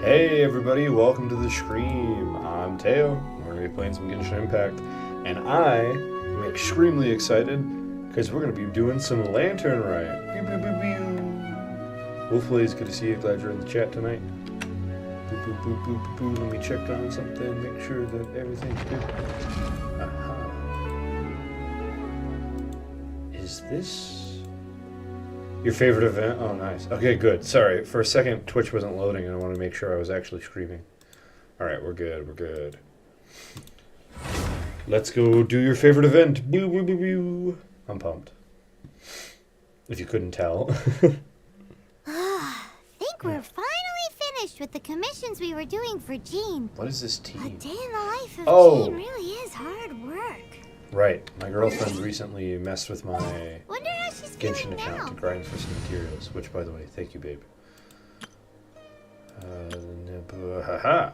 Hey everybody, welcome to the stream. I'm Teo. We're going to be playing some Genshin Impact. And I am extremely excited because we're going to be doing some Lantern Rite. Pew, pew, pew, pew. TeyoPlays, good to see you. Glad you're in the chat tonight. Boop, boop, boop, boop, boop, boop. Let me check on something, make sure that everything's good. Aha. Is this your favorite event? Oh, nice. Okay, good. Sorry. For a second, Twitch wasn't loading, and I wanted to make sure I was actually streaming. Alright, we're good. We're good. Let's go do your favorite event. Boo, boo, boo, boo. I'm pumped. If you couldn't tell. Think we're finally finished with the commissions we were doing for Jean. What is this team? A day in the life of Jean really is hard work. Right. My girlfriend recently messed with my Wonder how she's Genshin feeling account now. to grind for some materials, which, by the way, thank you, babe. Haha.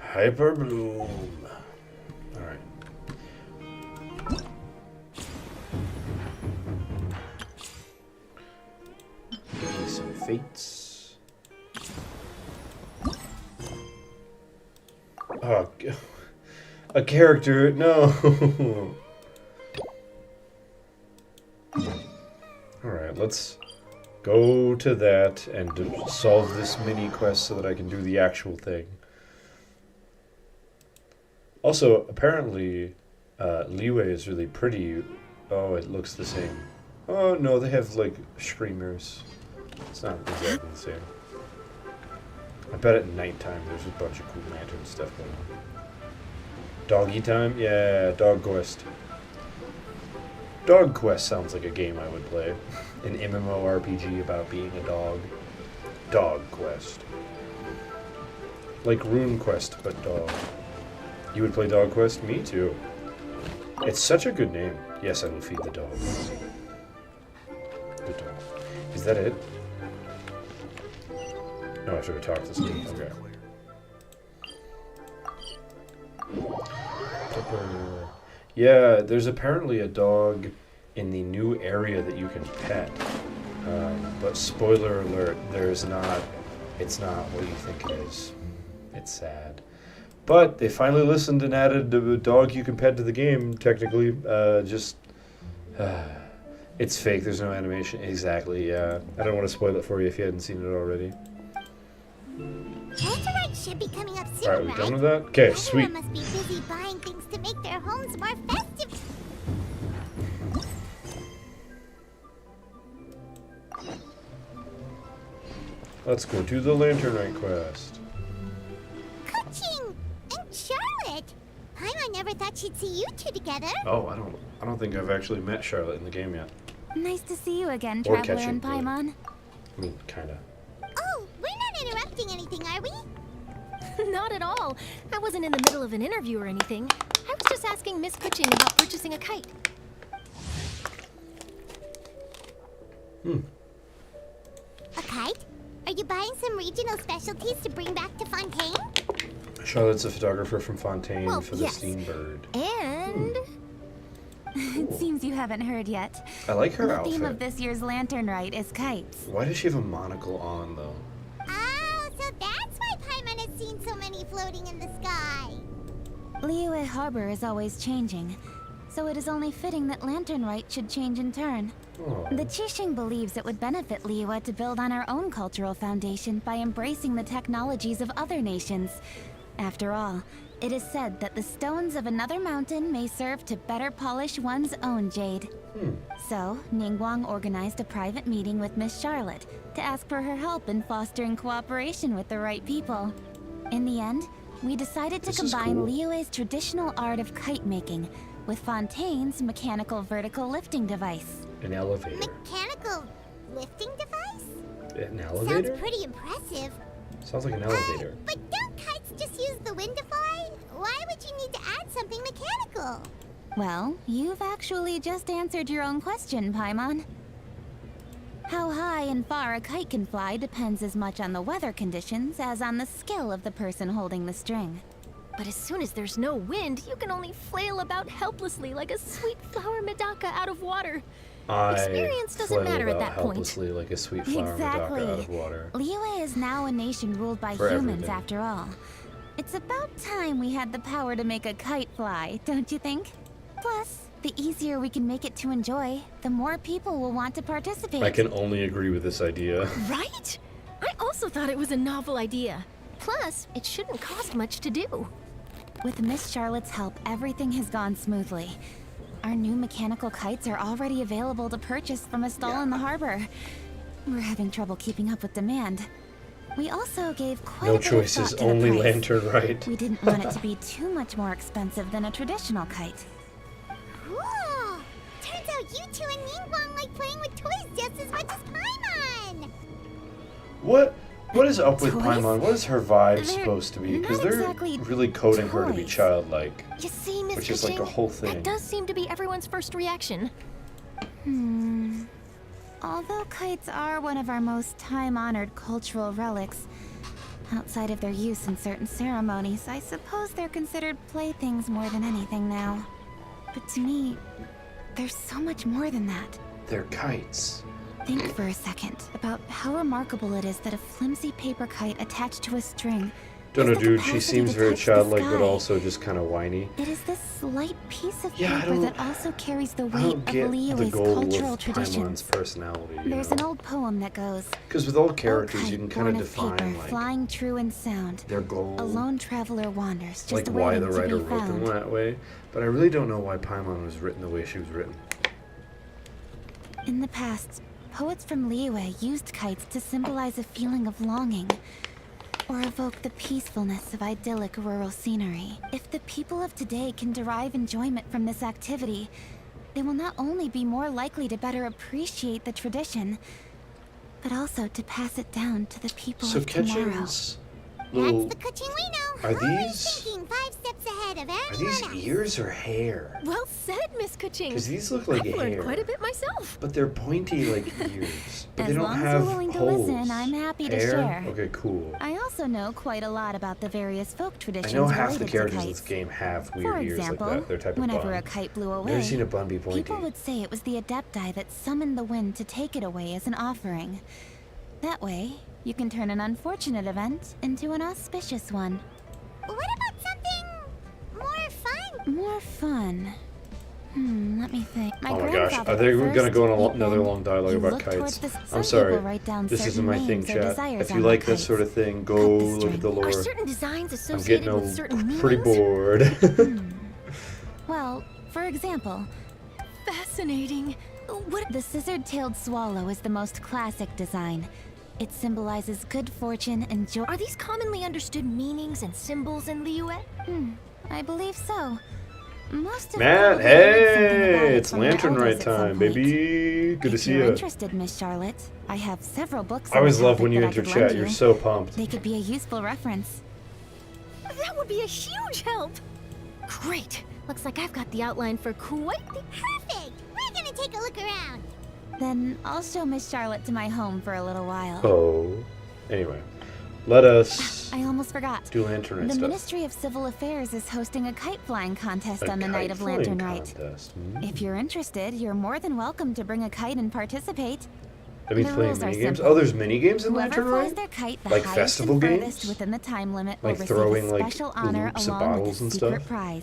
Hyper Bloom. Alright. Give me some fates. Oh, a character, no. Alright, let's go to that and solve this mini quest so that I can do the actual thing. Also, apparently, Liyue is really pretty. Oh, it looks the same. Oh, no, they have, like, streamers. It's not exactly the same. I bet at nighttime there's a bunch of cool lantern stuff going on. Doggy time? Yeah, Dog Quest. Dog Quest sounds like a game I would play. An MMORPG about being a dog. Dog Quest. Like Rune Quest, but dog. You would play Dog Quest? Me too. It's such a good name. Yes, I will feed the dog. Good dog. Is that it? No, I should have talked to someone. Okay. Yeah, there's apparently a dog in the new area that you can pet. But spoiler alert, there's not. It's not what you think it is. It's sad. But they finally listened and added a dog you can pet to the game, technically. It's fake, there's no animation. Exactly, yeah. I don't want to spoil it for you if you hadn't seen it already. Lantern should be coming up soon, Alright, we right? done with that? Okay, Everyone sweet. must be busy buying things to make their homes more festive. Let's go do the Lantern Rite quest. Coaching! And Charlotte! I never thought she'd see you two together. Oh, I don't think I've actually met Charlotte in the game yet. Nice to see you again, Or Traveler catching, and Paimon. I mean, kinda. Oh, we're not interrupting anything, are we? Not at all. I wasn't in the middle of an interview or anything. I was just asking Miss Kuching about purchasing a kite. A kite? Are you buying some regional specialties to bring back to Fontaine? Charlotte's a photographer from Fontaine Well, for the yes. Steam Bird. And it seems you haven't heard yet. I like her The outfit. theme of this year's Lantern Rite is kites. Why does she have a monocle on, though? Oh, so that's why Paimon has seen so many floating in the sky. Liyue Harbor is always changing, so it is only fitting that Lantern Rite should change in turn. Oh. The Qixing believes it would benefit Liyue to build on our own cultural foundation by embracing the technologies of other nations. After all, it is said that the stones of another mountain may serve to better polish one's own jade. So, Ningguang organized a private meeting with Miss Charlotte to ask for her help in fostering cooperation with the right people. In the end, we decided to This is combine cool. Liyue's traditional art of kite making with Fontaine's mechanical vertical lifting device. An elevator. Mechanical lifting device? An elevator? Sounds pretty impressive. Sounds like an elevator. But don't kites just use the wind to fly? Why would you need to add something mechanical? Well, you've actually just answered your own question, Paimon. How high and far a kite can fly depends as much on the weather conditions as on the skill of the person holding the string. But as soon as there's no wind, you can only flail about helplessly like a sweet flower medaka out of water. Experience doesn't float matter at about that point. helplessly like a sweet flower in the dock out of water. Liyue is now a nation ruled by For humans, everything. after all. It's about time we had the power to make a kite fly, don't you think? Plus, the easier we can make it to enjoy, the more people will want to participate. I can only agree with this idea. Right? I also thought it was a novel idea. Plus, it shouldn't cost much to do. With Miss Charlotte's help, everything has gone smoothly. Our new mechanical kites are already available to purchase from a stall in the harbor. We're having trouble keeping up with demand. We also gave quite No a bit of choices, thought to the only price. lantern right. We didn't want it to be too much more expensive than a traditional kite. Cool! Turns out you two and Ningguang like playing with toys just as much as Paimon! What is up with Toys? Paimon? What is her vibe They're supposed to be? Because not they're exactly really coding her to be toys. childlike. You see, Miss Which is like a Kuching, whole thing. that does seem to be everyone's first reaction. Although kites are one of our most time-honored cultural relics, outside of their use in certain ceremonies, I suppose they're considered playthings more than anything now. But to me, there's so much more than that. They're kites. Think for a second about how remarkable it is that a flimsy paper kite attached to a string Don't has know, the dude. She capacity seems to very touch the childlike, but sky. also just kind of whiny. It is this slight piece of Yeah, I paper don't- that also carries the I weight don't of get the Liyue's goal cultural with Paimon's traditions. personality. There's an old poem that goes, Because with all "O characters, you kite can kind of born of define paper, like flying true and sound. their goal, A lone traveler wanders, just like why the waiting to writer be wrote them found." that way. But I really don't know why Paimon was written the way she was written. In the past, poets from Liyue used kites to symbolize a feeling of longing, or evoke the peacefulness of idyllic rural scenery. If the people of today can derive enjoyment from this activity, they will not only be more likely to better appreciate the tradition, but also to pass it down to the people So of tomorrow. Ketchum's little... That's the Kuching we know. Are Always these- thinking 5 steps ahead of Are everyone these else. ears or hair? Well said, Miss Kuching. Because these look like I've learned hair. quite a bit myself. But they're pointy like ears. But As they don't long as have you're willing to holes. listen, I'm happy to Hair? share. Okay, cool. I also know quite a lot about the various folk I traditions know half the related to characters in kites. this game have For weird ears example, like that. They're type of whenever bun. a kite blew Never away, seen a bun be pointy. people would say it was the Adepti that summoned the wind to take it away as an offering. That way, you can turn an unfortunate event into an auspicious one. What about something more fun? More fun. Let me think. Oh my gosh, grandfather are they first, gonna go on he'd another been- long dialogue you about look towards kites? the- I'm some sorry, people write down this certain isn't my thing, names or chat. desires If you on like their this sort of kites. thing, go Cut the look at the string. lore. Are certain designs I'm associated getting with certain meanings? pretty bored. Well, for example, Fascinating. What? the scissored-tailed swallow is the most classic design. It symbolizes good fortune and joy. Are these commonly understood meanings and symbols in Liyue? I believe so. Most of Matt, people read something about hey, it it's from their lantern elders right at some time, point. baby. Good to If see you're you. interested, Miss Charlotte, I have several books. I always on the love when topic you that I enter could chat. lend You're you. so pumped. They could be a useful reference. That would be a huge help. Great. Looks like I've got the outline for quite the... Perfect! We're gonna take a look around. Then I'll show Miss Charlotte to my home for a little while. Oh. Anyway, let us I almost forgot. do lantern right The stuff. Ministry of Civil Affairs is hosting a kite flying contest A on the night of kite-flying Lantern Rite. contest. If you're interested, you're more than welcome to bring a kite and participate. That means the playing rules are mini games. simple. Oh, there's mini games in Whoever Lantern flies Rite? their kite the Like highest festival and furthest games? within the time limit Like will throwing, receive a like, special honor loops of along with bottles a and secret stuff? prize.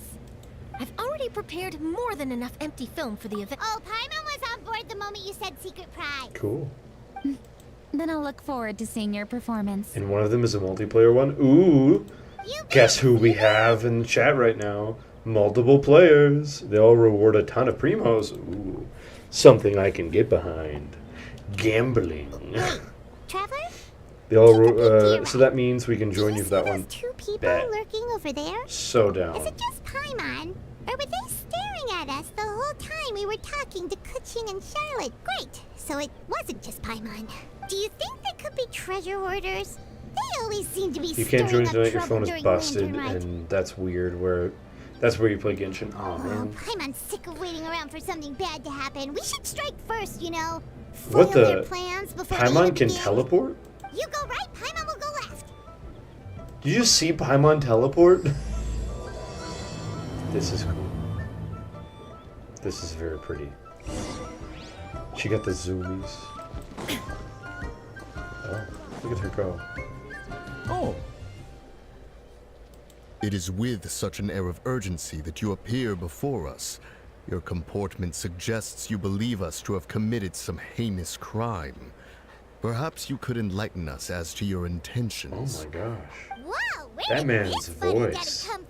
I've already prepared more than enough empty film for the event. Oh, Paimon was on board the moment you said secret prize. Cool. Then I'll look forward to seeing your performance. And one of them is a multiplayer one. Ooh. You Guess who we have in the chat right now? Multiple players. They all reward a ton of primos. Ooh. Something I can get behind. Gambling. Traveler? They all Keep so that means we can join Do you you for that see one. those 2 people Bet. lurking over there? So down. Is it just Paimon? Or were they staring at us the whole time we were talking to Kuching and Charlotte? Great. So it wasn't just Paimon. Do you think they could be treasure hoarders? They always seem to be You can't stirring join up tonight. Your trouble phone is during busted, Lantern Rite. and that's weird. That's where you play Genshin. Oh Oh, man. Paimon's sick of waiting around for something bad to happen. We should strike first, you know. What Foil the- their plans before they Paimon even can begin. teleport? You go right, Paimon will go left. Did you just see Paimon teleport? This is cool. This is very pretty. She got the zoomies. Oh, look at her go. Oh, It is with such an air of urgency that you appear before us. Your comportment suggests you believe us to have committed some heinous crime. Perhaps you could enlighten us as to your Oh intentions. my gosh. Whoa, where That did man's this funny voice. daddy come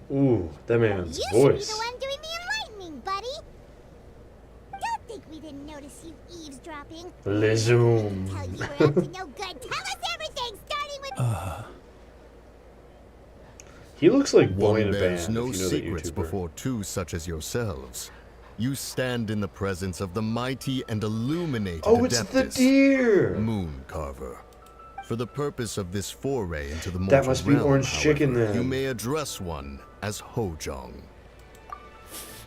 from? Ooh, that man's You should be the voice. one doing the enlightening, buddy. Don't think we didn't notice you eavesdropping. Lezoom. Tell you we're up to no good. Tell us everything, starting with. He looks like boy One in a band. bears If no you know that secrets YouTuber. before two such as yourselves. You stand in the presence of the mighty and illuminated Oh, it's the Adeptus, deer. Moon Carver. For the purpose of this foray into the That mortal must be realm, Orange Chicken however, then. you may address one as Hojong.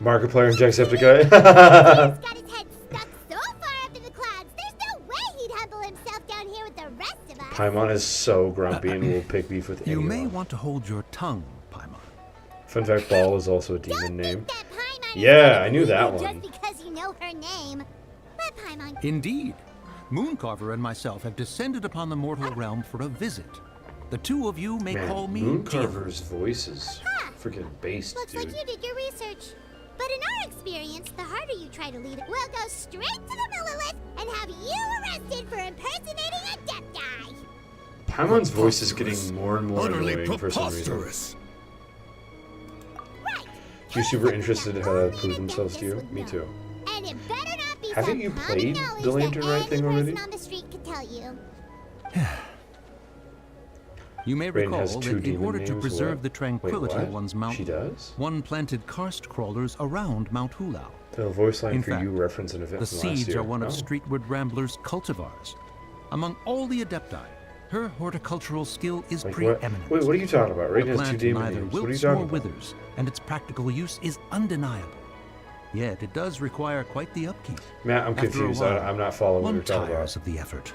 Markiplier and Jacksepticeye. He's got his head stuck so far up in the clouds. There's no way he'd humble himself down here with the rest of us. Paimon is so grumpy and will pick beef with you anyone. may want to hold your tongue, Paimon. Fun fact, Ball is also a demon Don't name. think that Paimon is Yeah, gonna I knew that believe you one. Just because you know her name. Let Paimon. Indeed. Mooncarver and myself have descended upon the mortal realm for a visit. The two of you may call Man, me dealer. Mooncarver's voice is freaking based, Looks dude. like you did your research. But in our experience, the harder you try to lead it, we'll go straight to the Millilith and have you arrested for impersonating a Adepti. Paimon's voice is getting more and more Utterly annoying for some reason. preposterous. Right. You're super interested in how that prove themselves to you? Me too. And it better not be Haven't some you common played knowledge the Lantern that Rite thing any already? person on the street could tell you. You may Rain recall has two that in demon order to names, preserve what? the tranquility Wait, of what? one's She mountain, does? one planted karst crawlers around Mount Hulao. The voice line In for fact, you reference an event The from last seeds year. are one of Oh. Streetwood Rambler's cultivars. Among all the Adepti, her horticultural skill is Like what? preeminent. Wait, what are you talking about? Rain The has two plant demon neither names. What are you wilts talking nor about? withers, and its practical use is undeniable. Yet it does require quite the upkeep. Matt, I'm After a confused. while, I'm not following what One you're talking tires about. of the effort.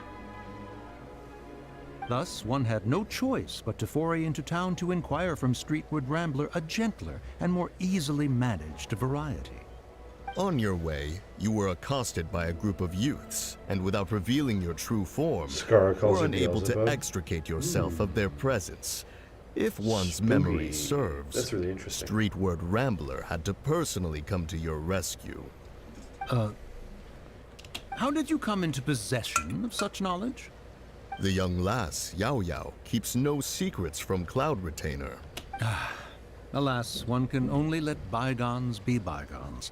Thus, one had no choice but to foray into town to inquire from Streetwood Rambler a gentler and more easily managed variety. On your way, you were accosted by a group of youths, and without revealing your true form, Scar calls were it unable to Beelzebub. extricate yourself of their presence. If one's Spooky. memory serves, That's really interesting. Streetward Rambler had to personally come to your rescue. How did you come into possession of such knowledge? The young lass, Yao Yao, keeps no secrets from Cloud Retainer. Alas, one can only let bygones be bygones.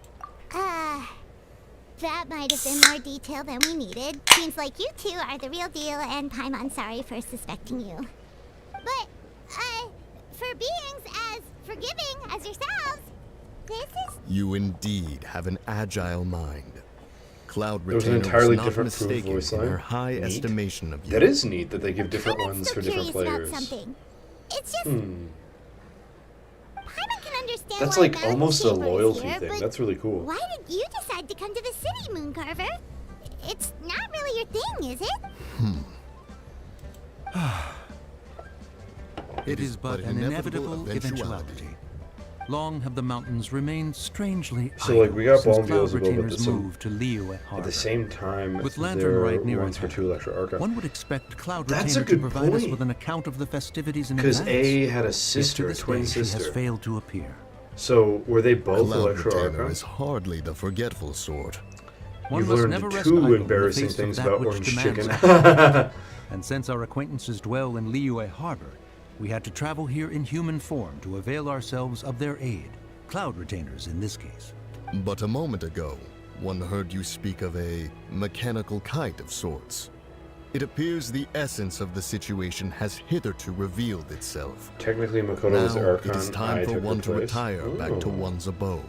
That might have been more detail than we needed. Seems like you two are the real deal, and Paimon sorry for suspecting you. But, for beings as forgiving as yourselves, this is... You indeed have an agile mind. Cloud There was an Retainer entirely not different proof mistaken voice in line. her high Neat. estimation of you. That is neat that they give different I'm ones still for different curious players. about something. It's just... Hmm. Paimon can understand That's why like Mountain almost a Chamber is loyalty here, thing. but That's really cool. why did you decide to come to the city, Mooncarver? It's not really your thing, is it? It is but an inevitable eventuality. Long have the mountains remained strangely So, like, we got idle since Ball and Cloud Beelzebub, but Retainers the- moved to Liyue Harbor. At the same time, With Lantern there Rite near ones at for hand, two Electro Arca. one would expect Cloud That's a Retainer to good provide us point. with an account of the festivities in Because advance. A had a Yet sister, to a this twin day, she has sister. failed to appear. So, were they both Cloud Electro Retainer Arca? is hardly the forgetful sort. One You've must learned never rest two idle in the embarrassing face of things that about which Orange demands Chicken. action. And since our acquaintances dwell in Liyue Harbor, we had to travel here in human form to avail ourselves of their aid. Cloud Retainers in this case. But a moment ago, one heard you speak of a mechanical kite of sorts. It appears the essence of the situation has hitherto revealed itself. Technically, Makoto was the Now Archon. it is I time for took one her to place. retire back to Ooh. one's abode.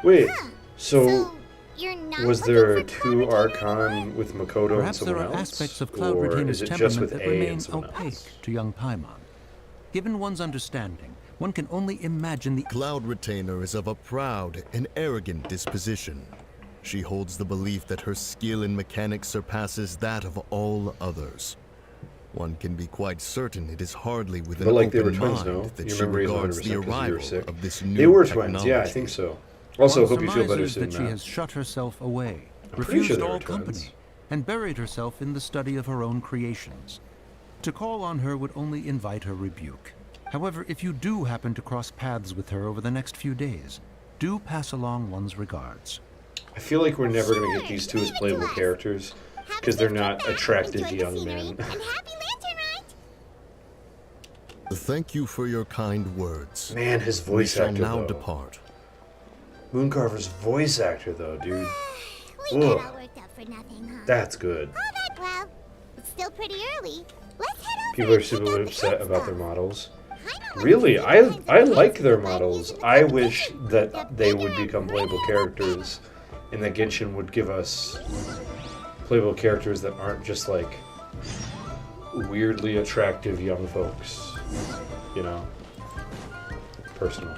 Wait, Huh. so You're not was looking there for two Cloud Retainer anymore? Archon with Makoto Perhaps and there someone are else? aspects of Cloud Or Retainer's is it just temperament with that A remain and someone opaque else? to young Paimon. Given one's understanding, one can only imagine the Cloud Retainer is of a proud and arrogant disposition. She holds the belief that her skill in mechanics surpasses that of all others. One can be quite certain it is hardly with an But like they open were twins, mind no? that Your she memory is regards 100% the 'cause you were arrival sick. of this new They were technology. twins, yeah, I think so. Also, one hope you feel better surmises soon, that she Matt. has shut herself away pretty refused sure they were all twins. company, and buried herself in the study of her own creations. To call on her would only invite her rebuke. However, if you do happen to cross paths with her over the next few days, do pass along one's regards. I feel like we're never going to get Sure, these two as leave it to playable us. characters Have because a they're good not trip back, attractive enjoy the young scenery, men. And happy lantern ride! Thank you for your kind words. Man, his We voice shall actor now though. depart. Mooncarver's voice actor though, dude. We got Ugh. all worked up for nothing, huh? That's good. All that, well, it's still pretty early. Let's head over People are and check super out the upset good about their stuff. models. I don't like Really, to see I kinds of like kids their like models. using the I wish competition. that They're they would bigger and become playable prettier than characters, and that Genshin would give us playable characters that aren't just like weirdly attractive young folks. You know, personally.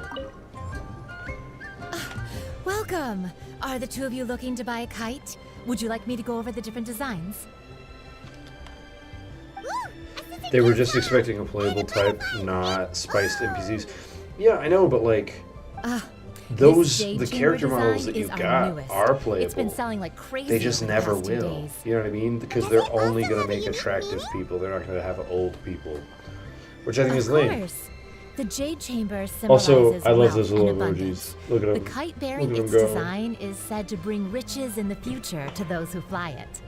Welcome! Are the two of you looking to buy a kite? Would you like me to go over the different designs? They were just expecting a playable type, not spiced NPCs. Yeah, I know, but like those This the Jade character Chamber models design that you is our got newest. are It's playable. been selling like crazy. They just over the never past 2 will. days. You know what I mean? Because Does they're it also only going have to a make unique attractive meaning? people. They're not going to have old people, which I think is Of lame. course. The Jade Chamber Also, symbolizes I love wealth those and little abundance. emojis. Look at The them. kite bearing Look at its 'em go. design is said to bring riches in the future to those who fly it.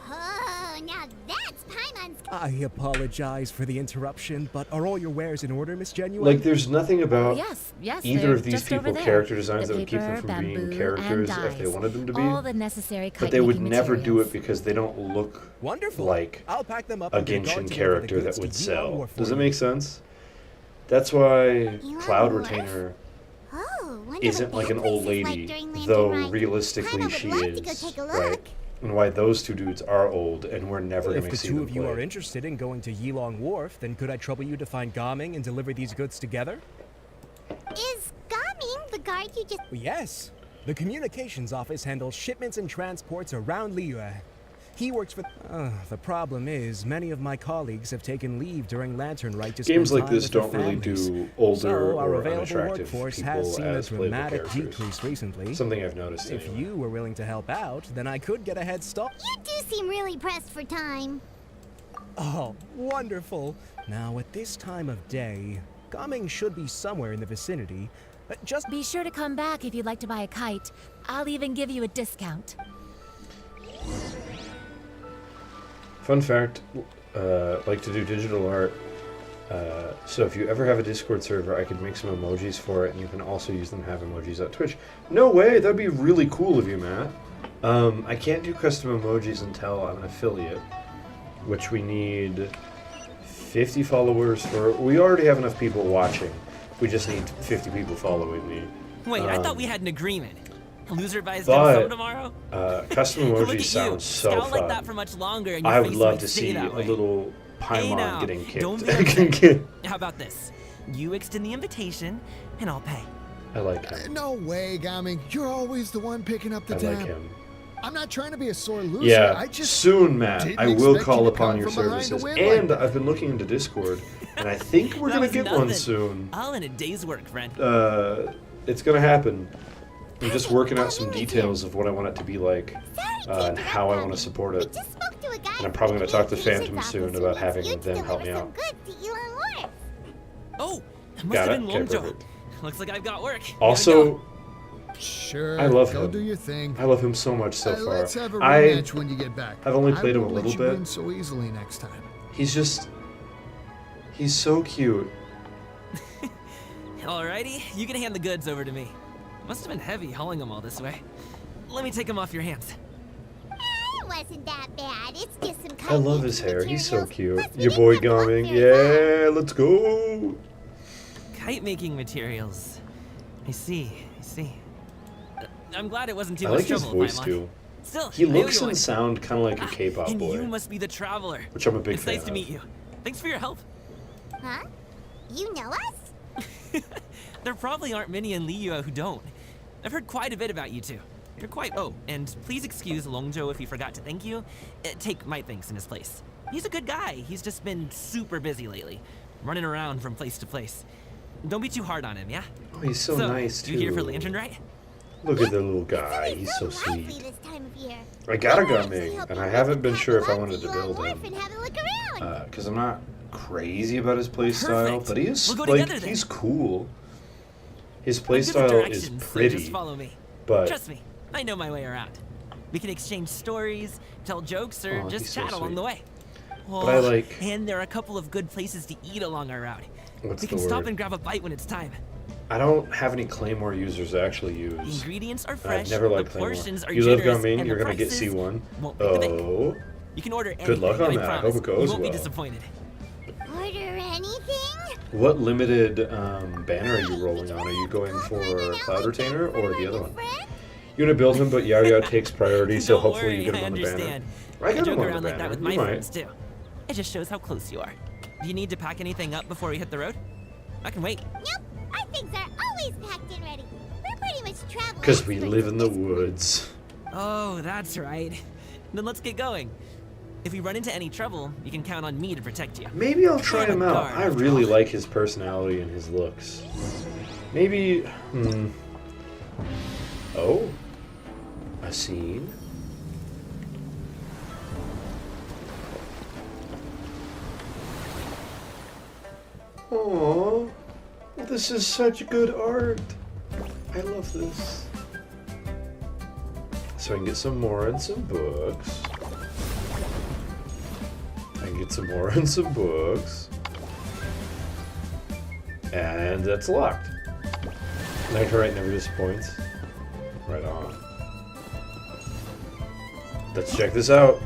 Oh, now that's Paimon's. I apologize for the interruption, but are all your wares in order, Miss Genuine? Like, there's nothing about Yes, either they're of these just over people there. character designs The that would keep them paper, from being bamboo, characters and if they dyes. wanted them to be. All the necessary But they would kite-making never do it materials. because they don't look Wonderful. like I'll pack them up a and get a guard Genshin to deliver the character goods that would to you on sell. Wharf for Does it you. make sense? That's why You Cloud want Retainer Oh, wonder isn't what like an that old place is lady, like during Lantern though Ride. realistically Paimon would she love to go is, take a right? look. And why those two dudes are old and we're never If going the to see two them of you play. are interested in going to Yilong Wharf, then could I trouble you to find Gaming and deliver these goods together? Is Gaming the guard you just... Yes. The communications office handles shipments and transports around Liyue. He works for... the problem is, many of my colleagues have taken leave during Lantern Rite to Games spend like time this with their don't really families. do older So our or available unattractive workforce people has seen a as playable dramatic characters. decrease recently. Something I've noticed If anyway. you were willing to help out, then I could get a head start. You do seem really pressed for time. Oh, wonderful. Now, at this time of day, Gaming should be somewhere in the vicinity. Just Be sure to come back if you'd like to buy a kite. I'll even give you a discount. Fun fact, like to do digital art. So if you ever have a Discord server, I could make some emojis for it, and you can also use them to have emojis at Twitch. No way, that'd be really cool of you, Matt. I can't do custom emojis until I'm an affiliate, which we need 50 followers for. We already have enough people watching. We just need 50 people following me. Wait, I thought we had an agreement. A loser buys but, dim sum tomorrow? Custom Look at emojis you. sound so Scowl fun. like that for much longer and your I would face love might to stay see that a way. little Hey Paimon now, getting kicked. don't be upset. How about this? You extend the invitation, and I'll pay. I like him. No way, Gaming. You're always the one picking up the I tab. like him. I'm not trying to be a sore loser. Yeah, I just soon, Matt. didn't I will expect call you to upon come your from behind to services. win like And that. I've been looking into Discord, and I think we're That going was to get one nothing. soon. All in a day's work, friend. It's going to happen. I'm just working out some details of what I want it to be like and how I want to support We it. just spoke to a guy And I'm from probably the gonna talk to communications Phantom soon office who about wants having you to them help deliver me some out. goods to Elon Wharf. Oh, it must Got have it? been Okay, Longjaw. perfect. Looks like I've got work. Gotta Also, go. Sure. I love go him. do your thing. I love him so much so far. Let's have a I rematch when you get back. I've only played I him a won't let little you bit. win so easily next time. He's so cute. Alrighty, you can hand the goods over to me. Must have been heavy hauling them all this way. Let me take them off your hands. It wasn't that bad. It's just some I love kite his hair. He's so materials. cute. Plus, we Your didn't boy have to look Gaming. very Yeah, let's go. Kite making materials. I see. I'm glad it wasn't too I much like his trouble, voice Paimon. too. Still, He I owe looks you and one. sound kind of like a K-pop And boy, you must be the traveler. which I'm a big It's fan nice to of. meet you. Thanks for your help. Huh? You know us? There probably aren't many in Liyue who don't. I've heard quite a bit about you two. You're quite... Oh, and please excuse Longjo if he forgot to thank you. Take my thanks in his place. He's a good guy. He's just been super busy lately, running around from place to place. Don't be too hard on him, yeah? Oh, he's so nice too. You here for Lantern Rite? Look at the little guy. He's so lively sweet. this time of year. I got a I actually Gumming, hope and you I get haven't to been pop sure if I along wanted to to your build wharf him. and have a look around. Because I'm not crazy about his playstyle, Perfect. but he is We'll go like together then. he's cool. His I'll give the playstyle is directions, so pretty, just follow me. but Trust me, I know my way around. We can exchange stories, tell jokes, or Oh, just he's so chat along sweet. the way. But I like- And there are a couple of good places to eat along our route. What's We the can stop word? and grab a bite when it's time. I don't have any Claymore users to actually The use. ingredients are fresh. I've never liked the Claymore. portions are You love generous, Gumming, and you're the gonna get prices C1. won't break the bank. Oh, You can order anything. Good luck on I that. I hope promise. it goes You won't well. be disappointed. Order anything? what limited banner are you rolling on? Are you going for Cloud Retainer or the other one? You're gonna build him, but Yao Yao takes priority, so Don't hopefully worry, you get him I on the banner. understand. I got joke him on the around like that banner. with You my might. friends too. It just shows how close you are. Do you need to pack anything up before we hit the road? I can wait. Nope. Our things are always packed and ready. We're pretty much travel Because we experts live at in the this point. woods. Oh, that's right. Then let's get going. If we run into any trouble, you can count on me to protect you. Maybe I'll try I'm a him out. guard, I after really all. like his personality and his looks. Maybe, Oh, a scene. Aww, this is such good art. I love this. So I can get some more and some books. I can get some more and some books. And that's locked. Nitrite never disappoints. Right on. Let's check this out.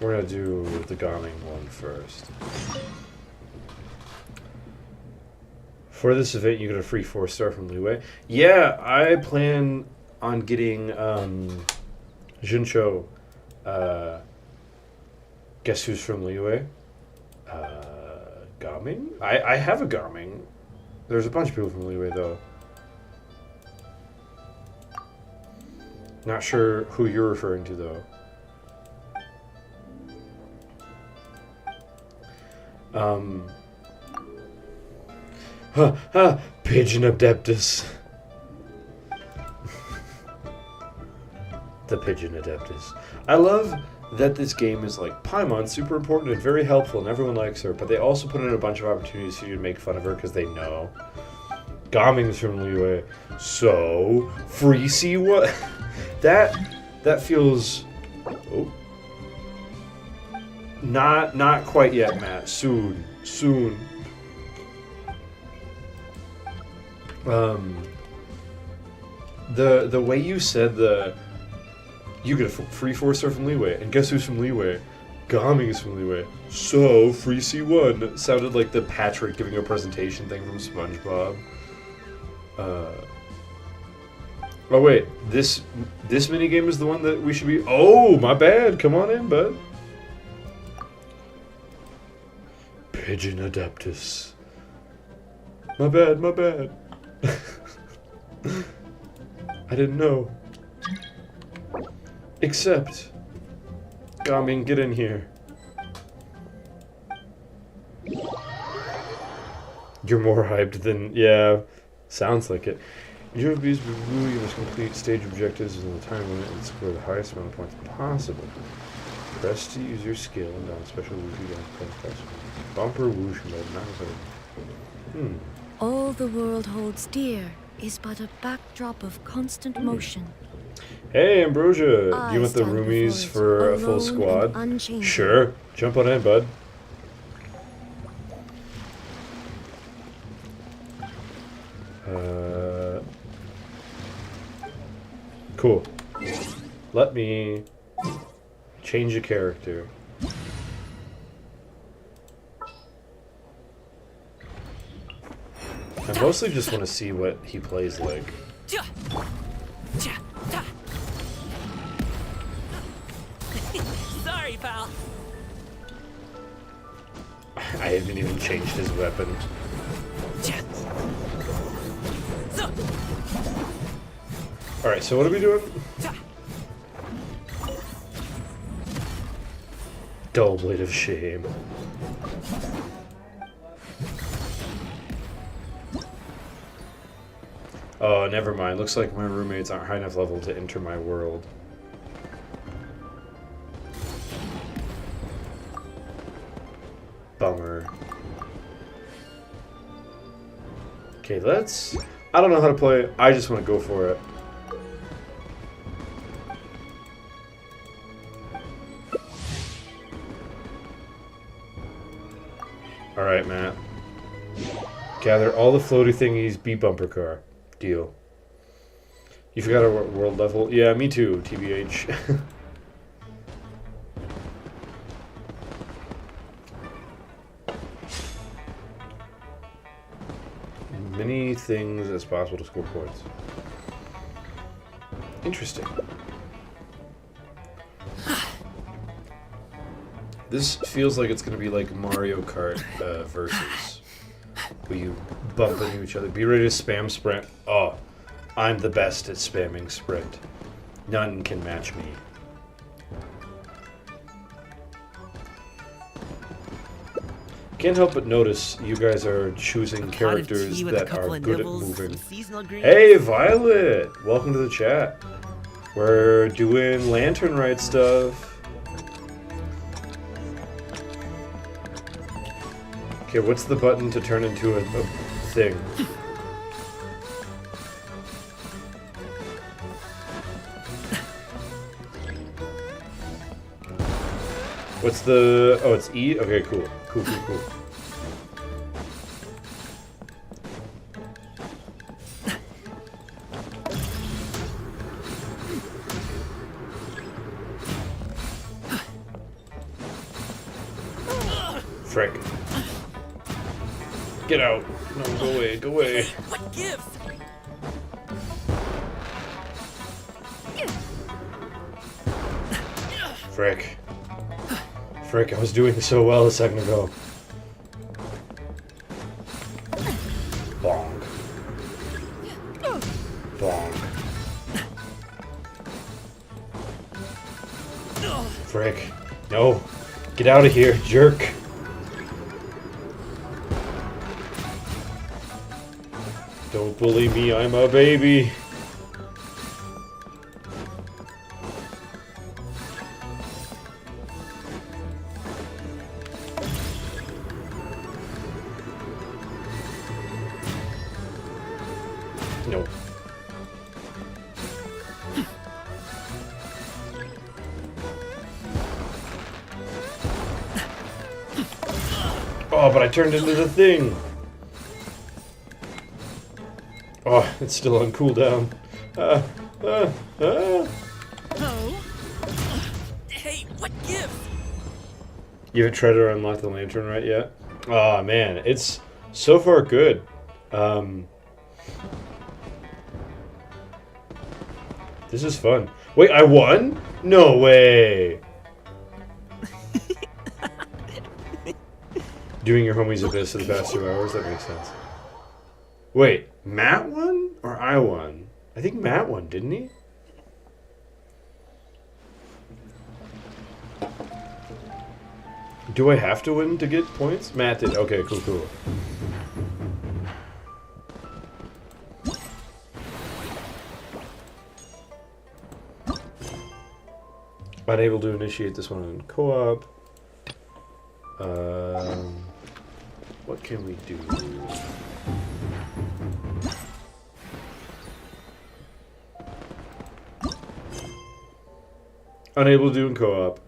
We're gonna do the Garming one first. For this event, you get a free 4-star from Liwei. Yeah, I plan on getting Juncho. Guess who's from Liwei? Garming? I have a Garming. There's a bunch of people from Liwei, though. Not sure who you're referring to, though. Pigeon Adeptus. The Pigeon Adeptus. I love that this game is like, Paimon's super important and very helpful and everyone likes her, but they also put in a bunch of opportunities for you to make fun of her because they know. Gaming's from Liwei. So, Freesy what? that feels... Oh. Not quite yet, Matt. Soon. The way you said you get a free 4-star from Liwei, and guess who's from Liwei? Gaming is from Liwei. So, free C1 sounded like the Patrick giving a presentation thing from SpongeBob. Oh wait, this minigame is the one that we should be... Oh, my bad. Come on in, bud. Pigeon Adeptus. My bad. I didn't know. Except... Gaming, get in here. You're more hyped than... Yeah, sounds like it. Your bees will you must complete stage objectives within the time limit and score the highest amount of points possible. Press to use your skill and down special whooshy guns. Bumper whoosh mode. All the world holds dear is but a backdrop of constant motion. Hey, Ambrosia! I Do you want the stand roomies before for it, a full alone squad? and unchanging. Sure. Jump on in, bud. Cool. Let me change a character. I mostly just want to see what he plays like. Sorry, pal. I haven't even changed his weapon. Alright, so what are we doing? Dull blade of shame. Oh, never mind. Looks like my roommates aren't high enough level to enter my world. Bummer. Okay, let's... I don't know how to play it. I just want to go for it. Alright, Matt. Gather all the floaty thingies, be bumper car. Deal. You forgot our world level? Yeah, me too, TBH. Many things as possible to score points. Interesting. This feels like it's going to be like Mario Kart versus, where you bump into each other. Be ready to spam sprint. Oh, I'm the best at spamming sprint. None can match me. Can't help but notice you guys are choosing characters that are good at moving. Hey, Violet! Welcome to the chat. We're doing Lantern Rite stuff. Okay, what's the button to turn into a thing? What's the... Oh, it's E? Okay, cool. Cool. Frick. Get out. No, go away, go away. What gives? Frick. Frick, I was doing so well a second ago. Bonk. Bonk. Frick. No. Get out of here, jerk. Don't bully me, I'm a baby. No. Oh, but I turned into the thing. Oh, it's still on cooldown. Hey, what gives? You haven't tried to unlock the lantern right yet? Oh man, it's so far good. This is fun. Wait, I won? No way. Doing your homies abyss for the past 2 hours? That makes sense. Wait, Matt won? Or I won? I think Matt won, didn't he? Do I have to win to get points? Matt did. Okay, cool. Unable to initiate this one on co-op. What can we do? Unable to do in co-op.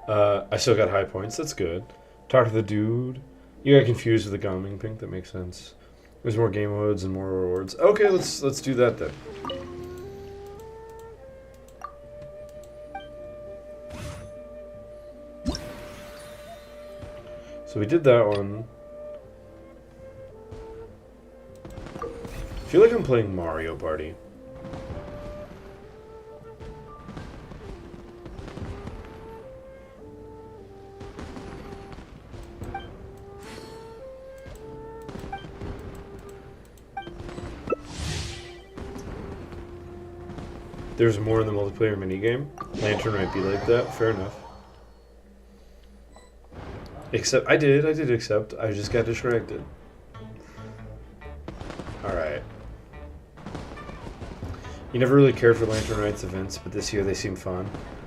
I still got high points. That's good. Talk to the dude. You got confused with the Gaming Pink. That makes sense. There's more game modes and more rewards. Okay, let's do that then. So we did that one. I feel like I'm playing Mario Party. There's more in the multiplayer minigame. Lantern might be like that. Fair enough. Except, I did accept. I just got distracted. Alright. You never really cared for Lantern Rites events, but this year they seem fun.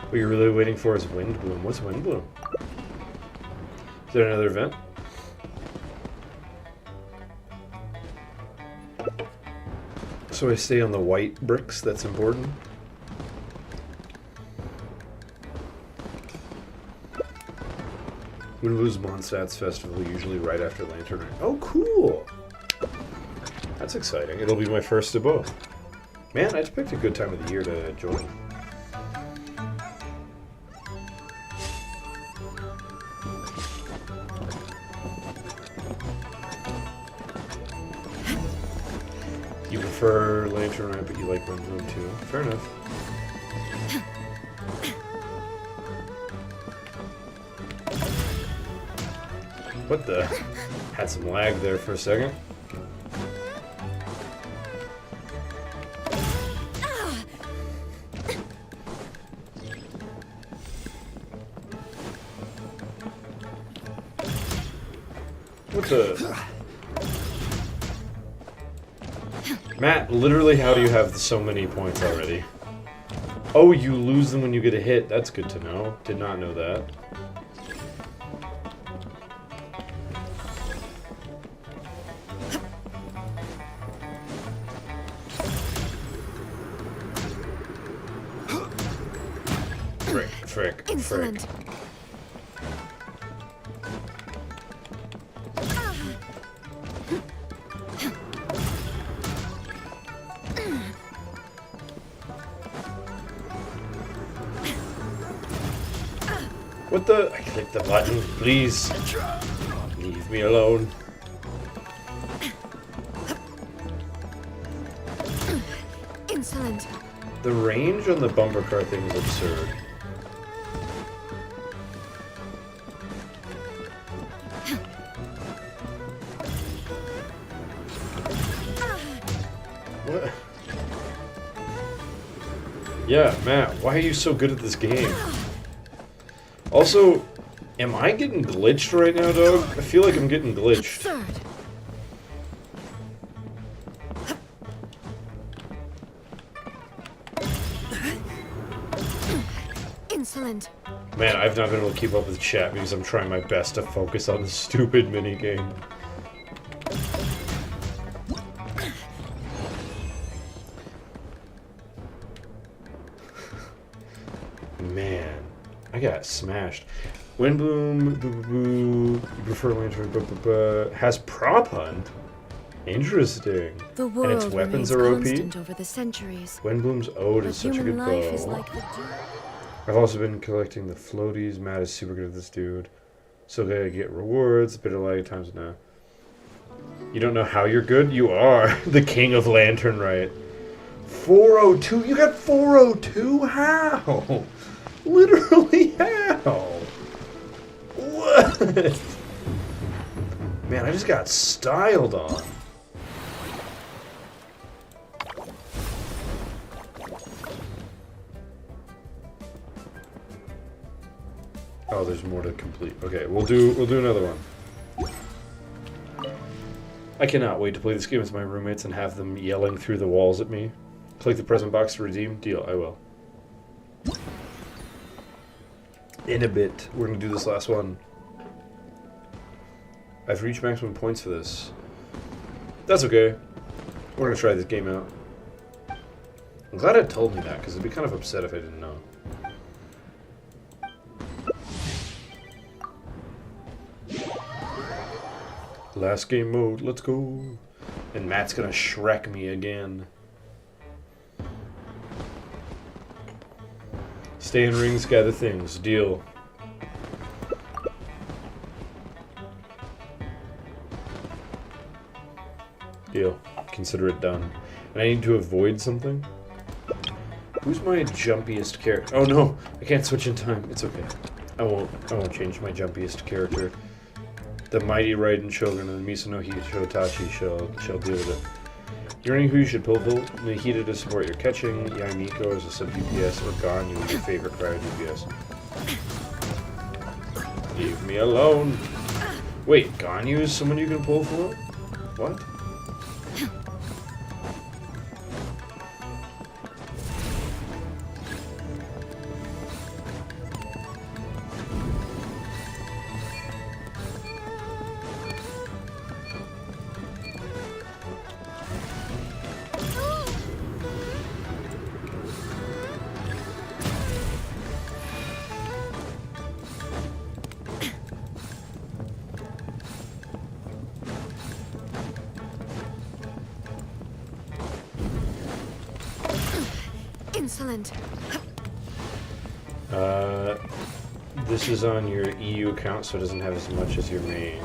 What you're really waiting for is Wind Bloom. What's Wind Bloom? Is there another event? So I stay on the white bricks, that's important. Wind Bloom's Mondstadt's festival, usually right after Lantern Rite. Oh, cool! That's exciting. It'll be my first of both. Man, I just picked a good time of the year to join. You prefer Lantern Rite, but you like Wind Bloom too. Fair enough. What the? Had some lag there for a second. What the? Matt, literally, how do you have so many points already? Oh, you lose them when you get a hit. That's good to know. Did not know that. Frick. Insolent. What the? I clicked the button. Please. Leave me alone. Insolent. The range on the bumper car thing is absurd. What? Yeah, Matt, why are you so good at this game? Also, am I getting glitched right now, dog? I feel like I'm getting glitched. Absurd. Insolent. Man, I've not been able to keep up with chat because I'm trying my best to focus on the stupid minigame. Man, I got smashed. Windbloom, you prefer Lantern, has prop hunt? Interesting. The And world its weapons remains are OP? constant over the centuries. Windbloom's Ode But is such a human good life is bow. like the I've also been collecting the floaties. Matt is super good at this dude. So they get rewards, bit of lag times now. You don't know how you're good? You are the king of Lantern Rite. 402? You got 402? How? Literally how? What? Man, I just got styled on. Oh, there's more to complete. Okay, we'll do another one. I cannot wait to play this game with my roommates and have them yelling through the walls at me. Click the present box to redeem. Deal, I will. In a bit. We're gonna do this last one. I've reached maximum points for this. That's okay. We're gonna try this game out. I'm glad it told me that, because I'd be kind of upset if I didn't know. Last game mode, let's go. And Matt's gonna Shrek me again. Stay in rings, gather things. Deal. Deal. Consider it done. And I need to avoid something? Who's my jumpiest character? Oh no! I can't switch in time. It's okay. I won't change my jumpiest character. The mighty Raiden children and the Misunohi Shotachi shall deal with it. You're wondering who you should pull Nihida to support your catching, Yaimiko as a sub DPS, or Ganyu, your favorite cryo DPS. Leave me alone. Wait, Ganyu is someone you can pull for? What? Insolent. This is on your EU account, so it doesn't have as much as your main.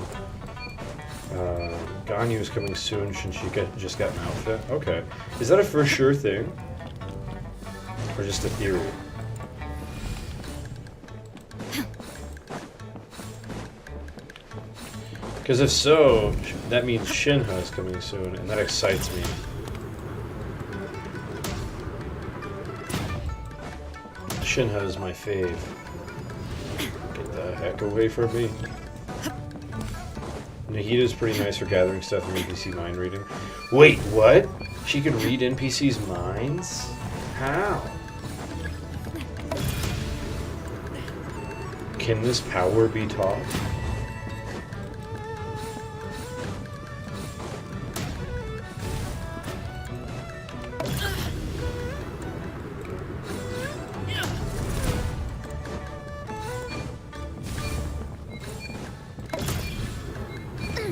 Ganyu is coming soon since she just got an outfit. Okay. Is that a for sure thing? Or just a theory? Because if so, that means Shinha is coming soon, and that excites me. Shinha is my fave. Get the heck away from me. Nahida's pretty nice for gathering stuff and NPC mind reading. Wait, what? She can read NPCs' minds? How? Can this power be taught?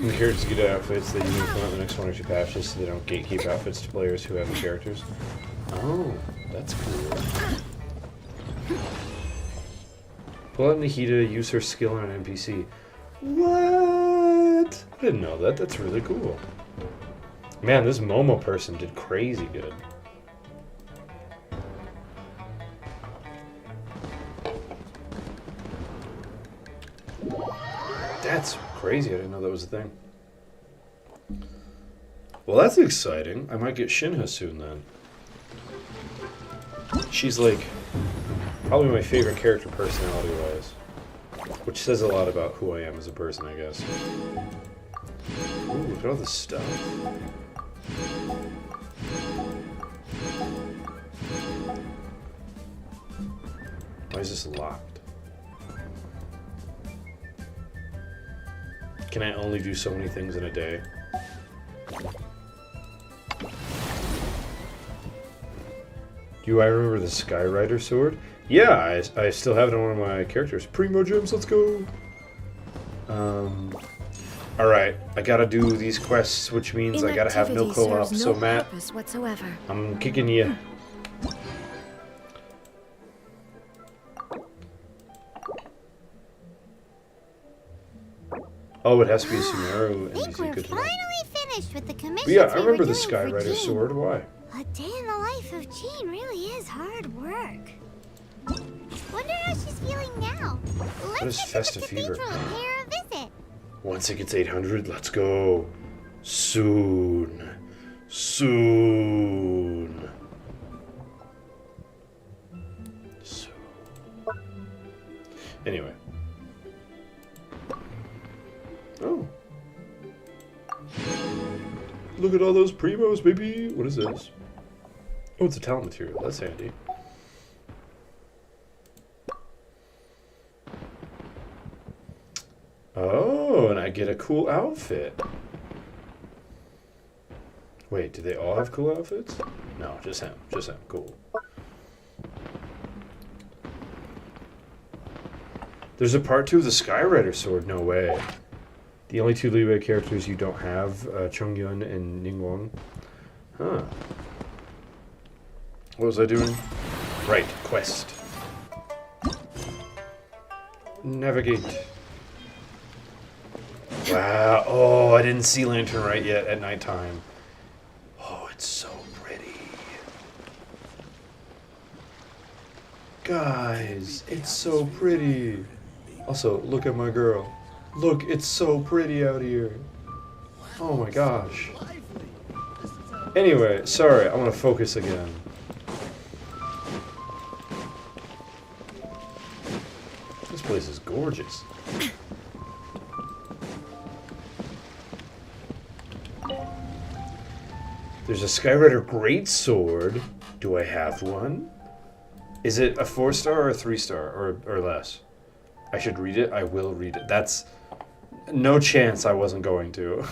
The characters get outfits that you can come out the next one or two patches so they don't gatekeep outfits to players who have the characters. Oh, that's cool. Pull out Nahida, use her skill on an NPC. What? I didn't know that. That's really cool. Man, this Momo person did crazy good. That's crazy. I didn't know that was a thing. Well, that's exciting. I might get Shinha soon then. She's like probably my favorite character personality-wise, which says a lot about who I am as a person, I guess. Ooh, look at all this stuff. Why is this locked? Can I only do so many things in a day? Do I remember the Skyrider sword? Yeah, I still have it on one of my characters. Primo gems, let's go! Alright, I gotta do these quests, which means I gotta have no co-op. So Matt, I'm kicking you. Oh, it has to be a Sumeru I think NPC. we're Good to know. finally finished with the commissions. But yeah, I we remember were the doing for Skyrider Jean. sword. Why? A day in the life of Jean really is hard work. Wonder how she's feeling now. What is Let's get to Festive the Fever? cathedral and pay her a visit. Once it gets 800, let's go. Soon. Soon. Soon. Anyway. Oh. Look at all those primos, baby. What is this? Oh, it's a talent material. That's handy. Oh, and I get a cool outfit. Wait, do they all have cool outfits? No, just him. Just him. Cool. There's a part 2 of the Skyrider sword. No way. The only 2 Liyue characters you don't have, Chongyun and Ningguang. Huh. What was I doing? Right, quest. Navigate. Wow. Oh, I didn't see Lantern right yet at nighttime. Oh, it's so pretty. Guys, it's so pretty. Also, look at my girl. Look, it's so pretty out here. Oh my gosh. Anyway, sorry, I want to focus again. This place is gorgeous. There's a Skyrider Greatsword. Do I have one? Is it a 4-star or a 3-star or less? I should read it. I will read it. That's no chance I wasn't going to.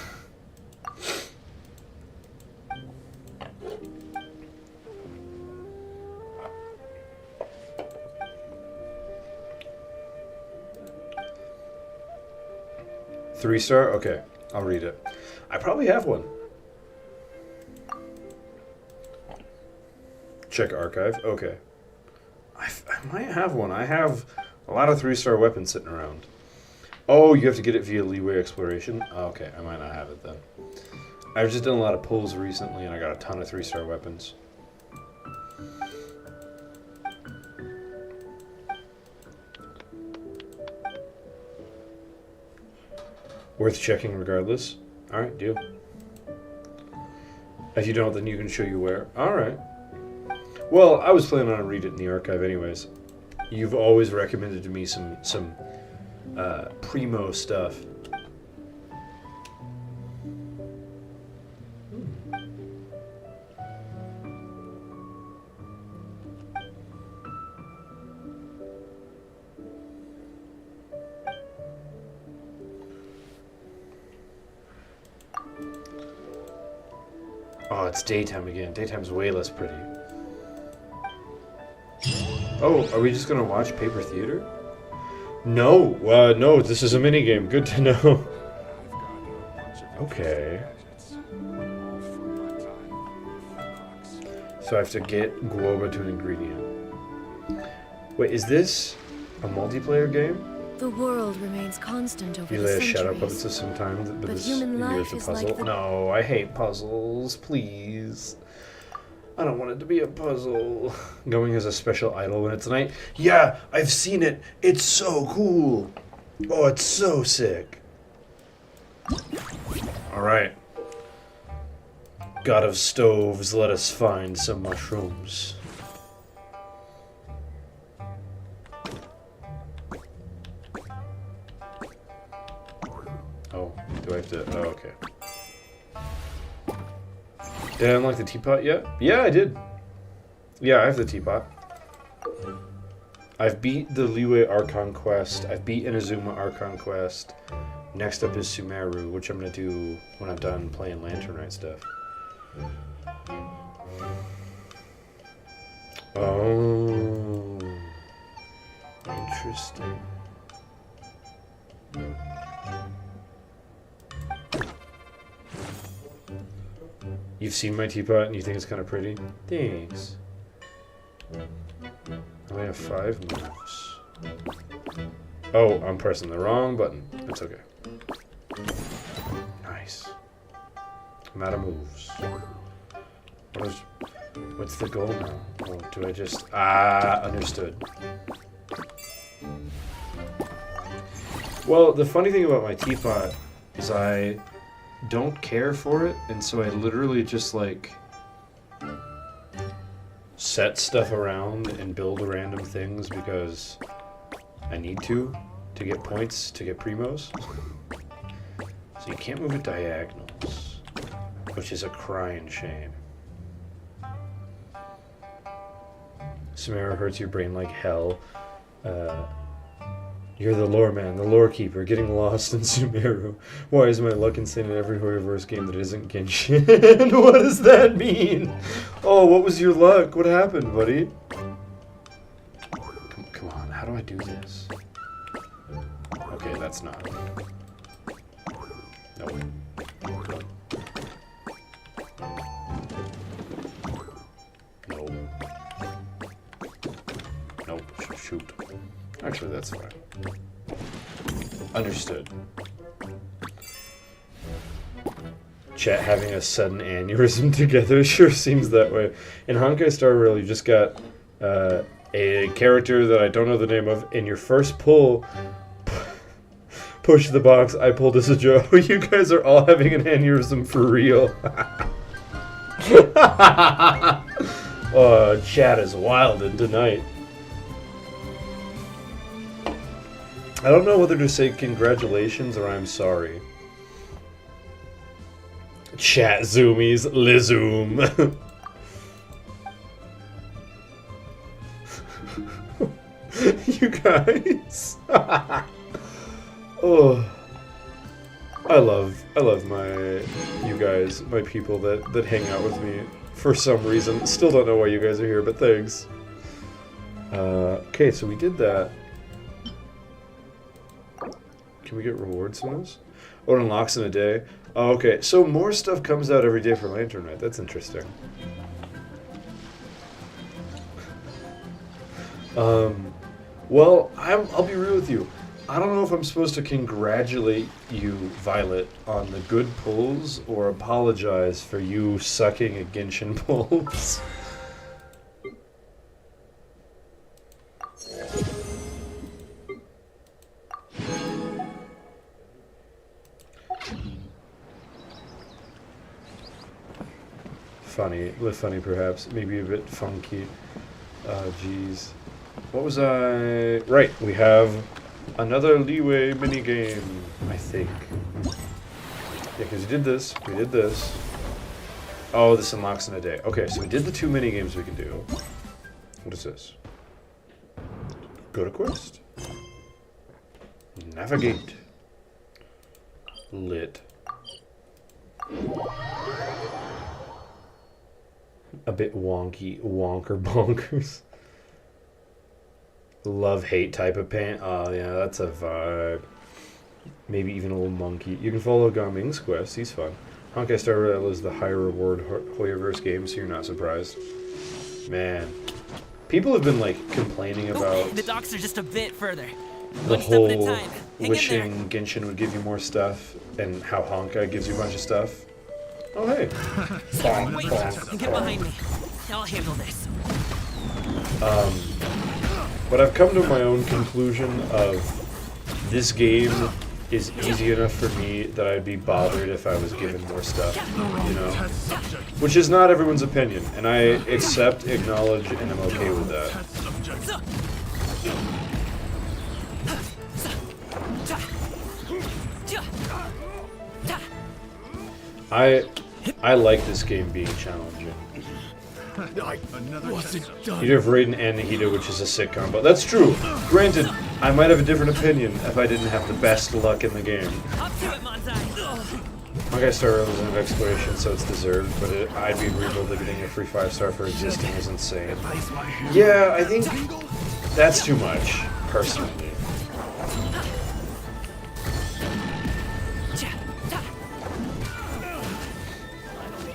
Three-star? Okay, I'll read it. I probably have one. Check archive. Okay. I might have one. I have a lot of 3-star weapons sitting around. Oh, you have to get it via leeway exploration? Okay, I might not have it then. I've just done a lot of pulls recently and I got a ton of 3-star weapons. Worth checking regardless. Alright, deal. If you don't, then you can show you where. Alright. Well, I was planning on reading it in the archive anyways. You've always recommended to me some primo stuff. Oh, it's daytime again. Daytime's way less pretty. Oh, are we just gonna watch Paper Theater? No, no, this is a minigame. Good to know. Okay. So I have to get guava to an ingredient. Wait, is this a multiplayer game? The world remains constant over You the lay a centuries. shadow puppets sometimes, but But this human year life it's a is puzzle. like the... No, I hate puzzles. Please. I don't want it to be a puzzle. Going as a special idol when it's night. Yeah, I've seen it. It's so cool. Oh, it's so sick. All right. God of stoves, let us find some mushrooms. Oh, do I have to? Oh, okay. Did I unlock the teapot yet? Yeah, I did. Yeah, I have the teapot. I've beat the Liyue Archon quest. I've beat Inazuma Archon quest. Next up is Sumeru, which I'm going to do when I'm done playing Lantern Rite stuff. Oh. Interesting. You've seen my teapot and you think it's kind of pretty? Thanks. I only have 5 moves. Oh, I'm pressing the wrong button. It's okay. Nice. I'm out of moves. What's the goal now? Oh, do I just... Ah, understood. Well, the funny thing about my teapot is I don't care for it, and so I literally just like set stuff around and build random things because I need to get points to get primos. So you can't move it diagonals, which is a crying shame. Samara hurts your brain like hell. You're the lore man, the lore keeper, getting lost in Sumeru. Why is my luck insane in every Horrorverse game that isn't Genshin? What does that mean? Oh, what was your luck? What happened, buddy? Come on, how do I do this? Okay, that's not. Nope. Nope. Nope, shoot. Actually, that's fine. Understood. Chat having a sudden aneurysm together sure seems that way. In Honkai Star Rail, you just got a character that I don't know the name of. In your first pull, push the box, I pulled as a Joe. You guys are all having an aneurysm for real. Chat is wilding tonight. I don't know whether to say congratulations or I'm sorry. Chat zoomies, Lizoom. You guys. Oh, I love you guys, my people that hang out with me for some reason. Still don't know why you guys are here, but thanks. Okay, so we did that. Can we get rewards from this? Oh, it unlocks in a day. Oh, okay, so more stuff comes out every day for Lantern Rite. That's interesting. Well, I'll be real with you. I don't know if I'm supposed to congratulate you, Violet, on the good pulls or apologize for you sucking at Genshin pulls. Funny, funny perhaps, maybe a bit funky. Jeez. What was I? Right, we have another leeway minigame, I think. Yeah, because we did this. Oh, this unlocks in a day. Okay, so we did the 2 minigames we can do. What is this? Go to quest. Navigate. Lit. A bit wonky, wonker bonkers. Love-hate type of paint. Oh, yeah, that's a vibe. Maybe even a little monkey. You can follow Gaming's quest. He's fun. Honkai Star Rail is the high reward Hoyoverse game, so you're not surprised. Man. People have been, like, complaining about the docks are just a bit further. the One step at a whole time. Hang wishing Genshin would give you more stuff, and how Honkai gives you a bunch of stuff. Oh, hey. Wait, get behind me. I'll handle this. But I've come to my own conclusion of this game is easy enough for me that I'd be bothered if I was given more stuff, you know? Which is not everyone's opinion, and I accept, acknowledge, and I'm okay with that. I like this game being challenging. You have Raiden and Nahida, which is a sick combo. That's true. Granted, I might have a different opinion if I didn't have the best luck in the game. Honkai Star Rail was an exploration, so it's deserved, but I'd be agreeable to getting a free 5-star for existing is insane. Yeah, I think that's too much, personally.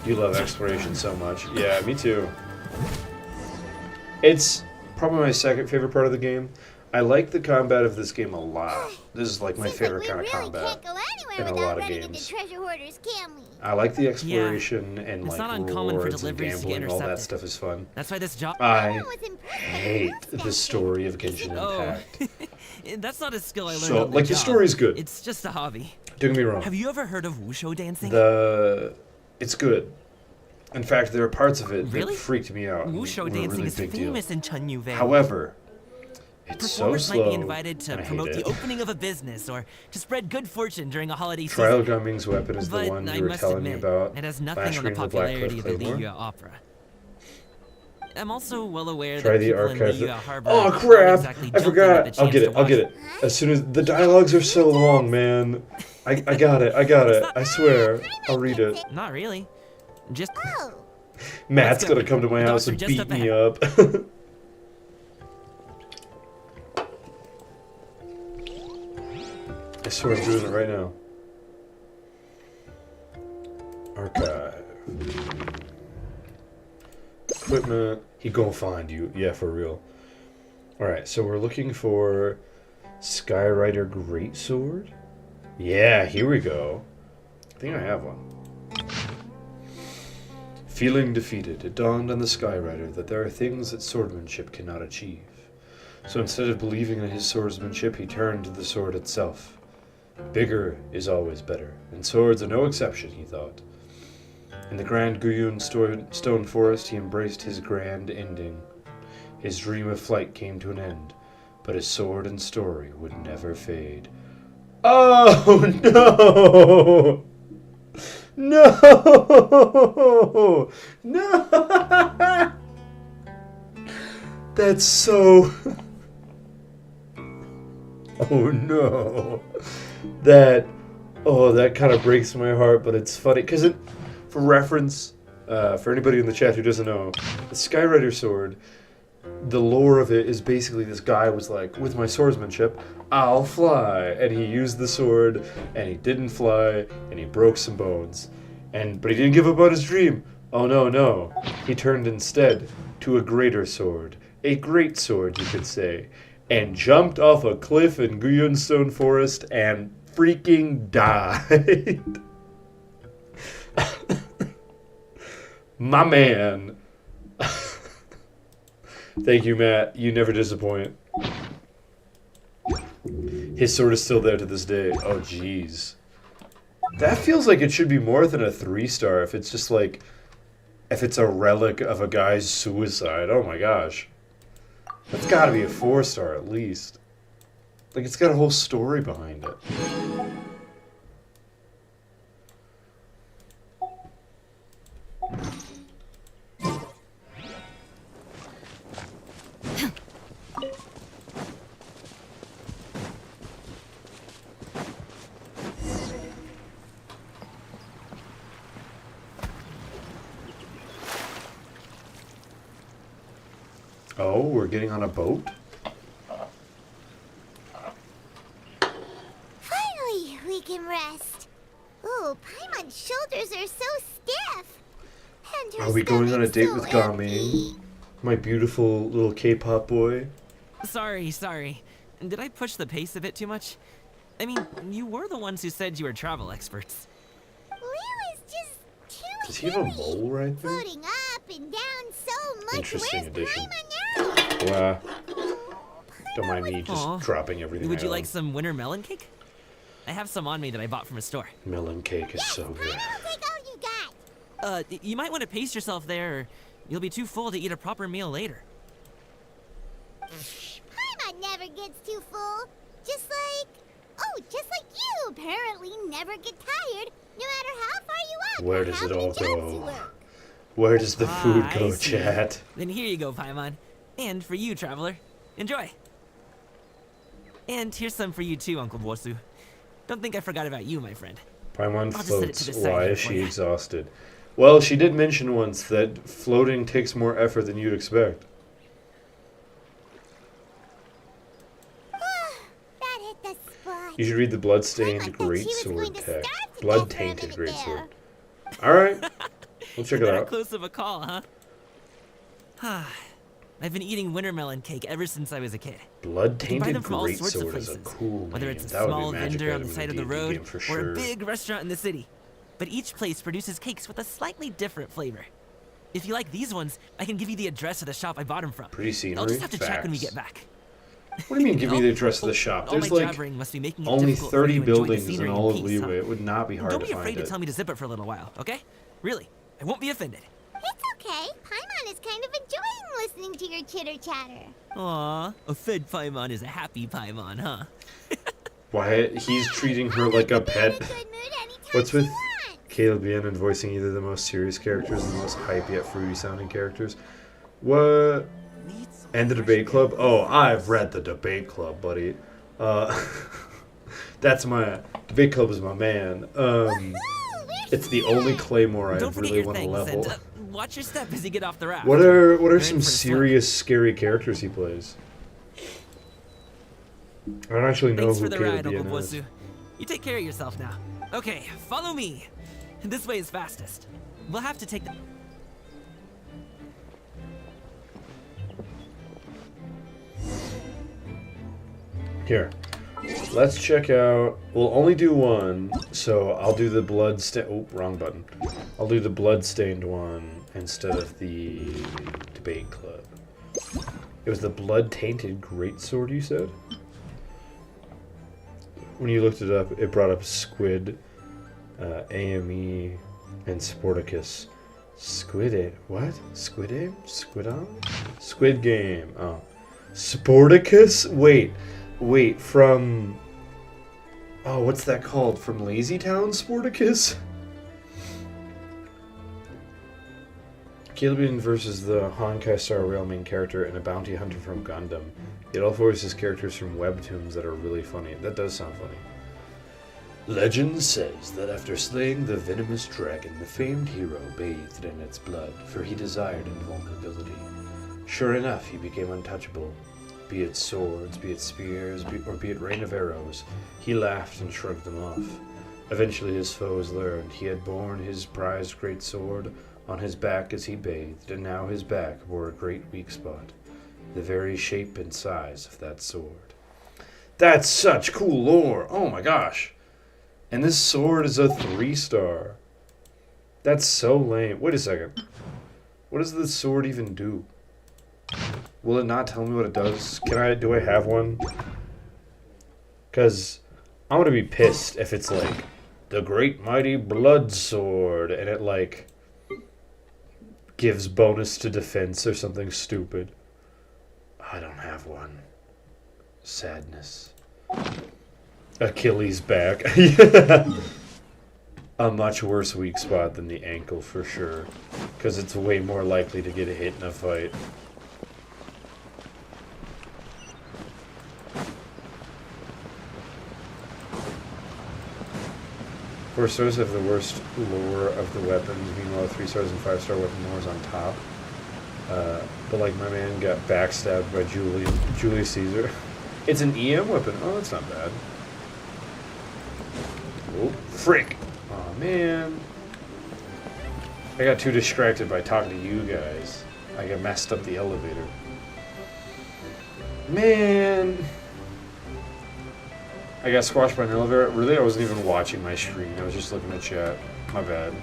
You love exploration so much. Yeah, me too. It's probably my second favorite part of the game. I like the combat of this game a lot. This is like my favorite kind of combat in a lot of games. I like the exploration and like rewards and gambling. All that stuff is fun. That's why this job. I hate the story of Genshin Impact. That's not a skill I learned So, on the like, the job. story's good. It's just a hobby. Don't get me wrong. Have you ever heard of wushu dancing? It's good. In fact, there are parts of it Really? that freaked me out. Wushu Were a dancing really is big deal. famous in Chunyu Valley. However, it's so Performers slow. might be invited to and I promote hate the it. opening of a business or to spread good fortune during a holiday Trial season. Gumming's weapon is the But one I you were must telling admit, me about. it has Last nothing on the Scream of the Black popularity of Cliff the Claymore. Liyue opera. I'm also well aware Try that the people in archive. Liyue Harbor Oh aren't crap! exactly I jumping at forgot. the I'll chance get to it. I'll get watch- it. As soon as the dialogues are so long, man. I got it. I got it. I swear. I'll read it. Not really. Just Matt's Let's go. gonna come to my The house dogs are and just beat up me ahead. up. I swear I'm doing it right now. Archive. Equipment. He gonna find you. Yeah, for real. Alright, so we're looking for Skyrider Greatsword. Yeah, here we go. I think I have one. Feeling defeated, it dawned on the Skyrider that there are things that swordsmanship cannot achieve. So instead of believing in his swordsmanship, he turned to the sword itself. Bigger is always better, and swords are no exception, he thought. In the Grand Guyun Stone Forest, he embraced his grand ending. His dream of flight came to an end, but his sword and story would never fade. Oh, no! No! No! That's so... Oh no. That kind of breaks my heart, but it's funny because it, for reference, for anybody in the chat who doesn't know, the Skyrider sword, the lore of it is basically this guy was like, with my swordsmanship, I'll fly, and he used the sword, and he didn't fly, and he broke some bones, but he didn't give up on his dream. Oh no, he turned instead to a greater sword, a great sword, you could say, and jumped off a cliff in Guyunstone Forest and freaking died. My man. Thank you, Matt. You never disappoint. His sword is still there to this day. Oh, jeez. That feels like it should be more than a 3-star if it's just like... If it's a relic of a guy's suicide. Oh my gosh. That's gotta be a 4-star at least. Like, it's got a whole story behind it. Oh, we're getting on a boat? Finally, we can rest. Ooh, Paimon's shoulders are so stiff. And her Are we going on a date stomach's with so Game? empty. My beautiful little K-pop boy? Sorry. Did I push the pace a bit too much? I mean, you were the ones who said you were travel experts. Leo is just too Does he have a hairy. mole right there? Floating up and down so much. Interesting Where's addition. Paimon now? Don't mind me just Aw. dropping everything Would you I like own. some winter melon cake? I have some on me that I bought from a store. Melon cake is so good. Paimon will take all you got. You might want to pace yourself there, or you'll be too full to eat a proper meal later. Paimon never gets too full. Just like you apparently never get tired, no matter how far you walk Where or does how it many all jobs you go? work. Where does the food I go, see. chat? Then here you go, Paimon. And for you, traveler. Enjoy. And here's some for you too, Uncle Bosu. Don't think I forgot about you, my friend. Paimon I'll just set it floats. to the side Why here is for she ya. exhausted? Well, she did mention once that floating takes more effort than you'd expect. That hit the spot. You should read the Bloodstained Paimon thought she was Greatsword going to text. starve to Blood-tainted death for a minute Greatsword. Alright. We'll check it That out. close of a call, huh? I've been eating winter melon cake ever since I was a kid. You can buy Blood-tainted them from all sorts of Greatsword is a places, cool whether name. it's a That would small be a magic vendor on item the in side of the D&D road game for or sure. a big restaurant in the city. But each place produces cakes with a slightly different flavor. If you like these ones, I can give you the address of the shop I bought them from. Pretty scenery. I'll just have to check when we Facts. get back. What do you mean, give me the address of the shop? All There's my like jabbering must be making it only difficult for 30 you to enjoy the buildings in scenery all of peace, Leeway. huh? It would not be hard Don't to be find afraid to it. tell me to zip it for a little while, okay? Really, I won't be offended. It's okay. Paimon is kind of enjoying listening to your chitter-chatter. Aw, a fed Paimon is a happy Paimon, huh? Why he's treating her like a pet? Good mood anytime What's she with wants. Caleb Yannon voicing either the most serious characters and the most hype yet fruity sounding characters? What? And the debate club? Oh, I've read the debate club, buddy. That's my debate club is my man. It's the only claymore I Don't forget really your want to things, level. and watch your step as you get off the raft. What You're are in some for a swim. serious scary characters he plays? I don't actually know Thanks who for the Caleb ride, Uncle Yannon is. Bosu. You take care of yourself now. Okay, follow me. This way is fastest. We'll have to take the... Here, let's check out. We'll only do one, so I'll do the bloodstained. Oh, wrong button. I'll do the bloodstained one instead of the debate club. It was the blood-tainted greatsword, you said? When you looked it up, it brought up Squid, AME, and Sporticus. What? Squid Aim? Squidon? Squid Game. Oh. Sporticus? Wait, from... Oh, what's that called? From Lazy Town, Sporticus? Kilbin versus the Honkai Star Rail main character and a bounty hunter from Gundam. It all voices characters from webtoons that are really funny. That does sound funny. Legend says that after slaying the venomous dragon, the famed hero bathed in its blood, for he desired invulnerability. Sure enough, he became untouchable. Be it swords, be it spears, or be it rain of arrows, he laughed and shrugged them off. Eventually his foes learned he had borne his prized great sword on his back as he bathed, and now his back bore a great weak spot, the very shape and size of that sword. That's such cool lore! Oh my gosh! And this sword is a 3-star. That's so lame. Wait a second. What does this sword even do? Will it not tell me what it does? Do I have one? Because I'm going to be pissed if it's like, the Great Mighty Blood Sword, and it like gives bonus to defense or something stupid. I don't have one. Sadness. Achilles back. A much worse weak spot than the ankle for sure, because it's way more likely to get hit in a fight. Four stars have the worst lore of the weapons, meanwhile 3 stars and 5-star weapon lore is on top. But like my man got backstabbed by Julius Caesar. It's an EM weapon. Oh, that's not bad. Oh, frick. Oh man. I got too distracted by talking to you guys. I got messed up the elevator. Man. I got squashed by an elevator. Really, I wasn't even watching my screen. I was just looking at chat. My bad.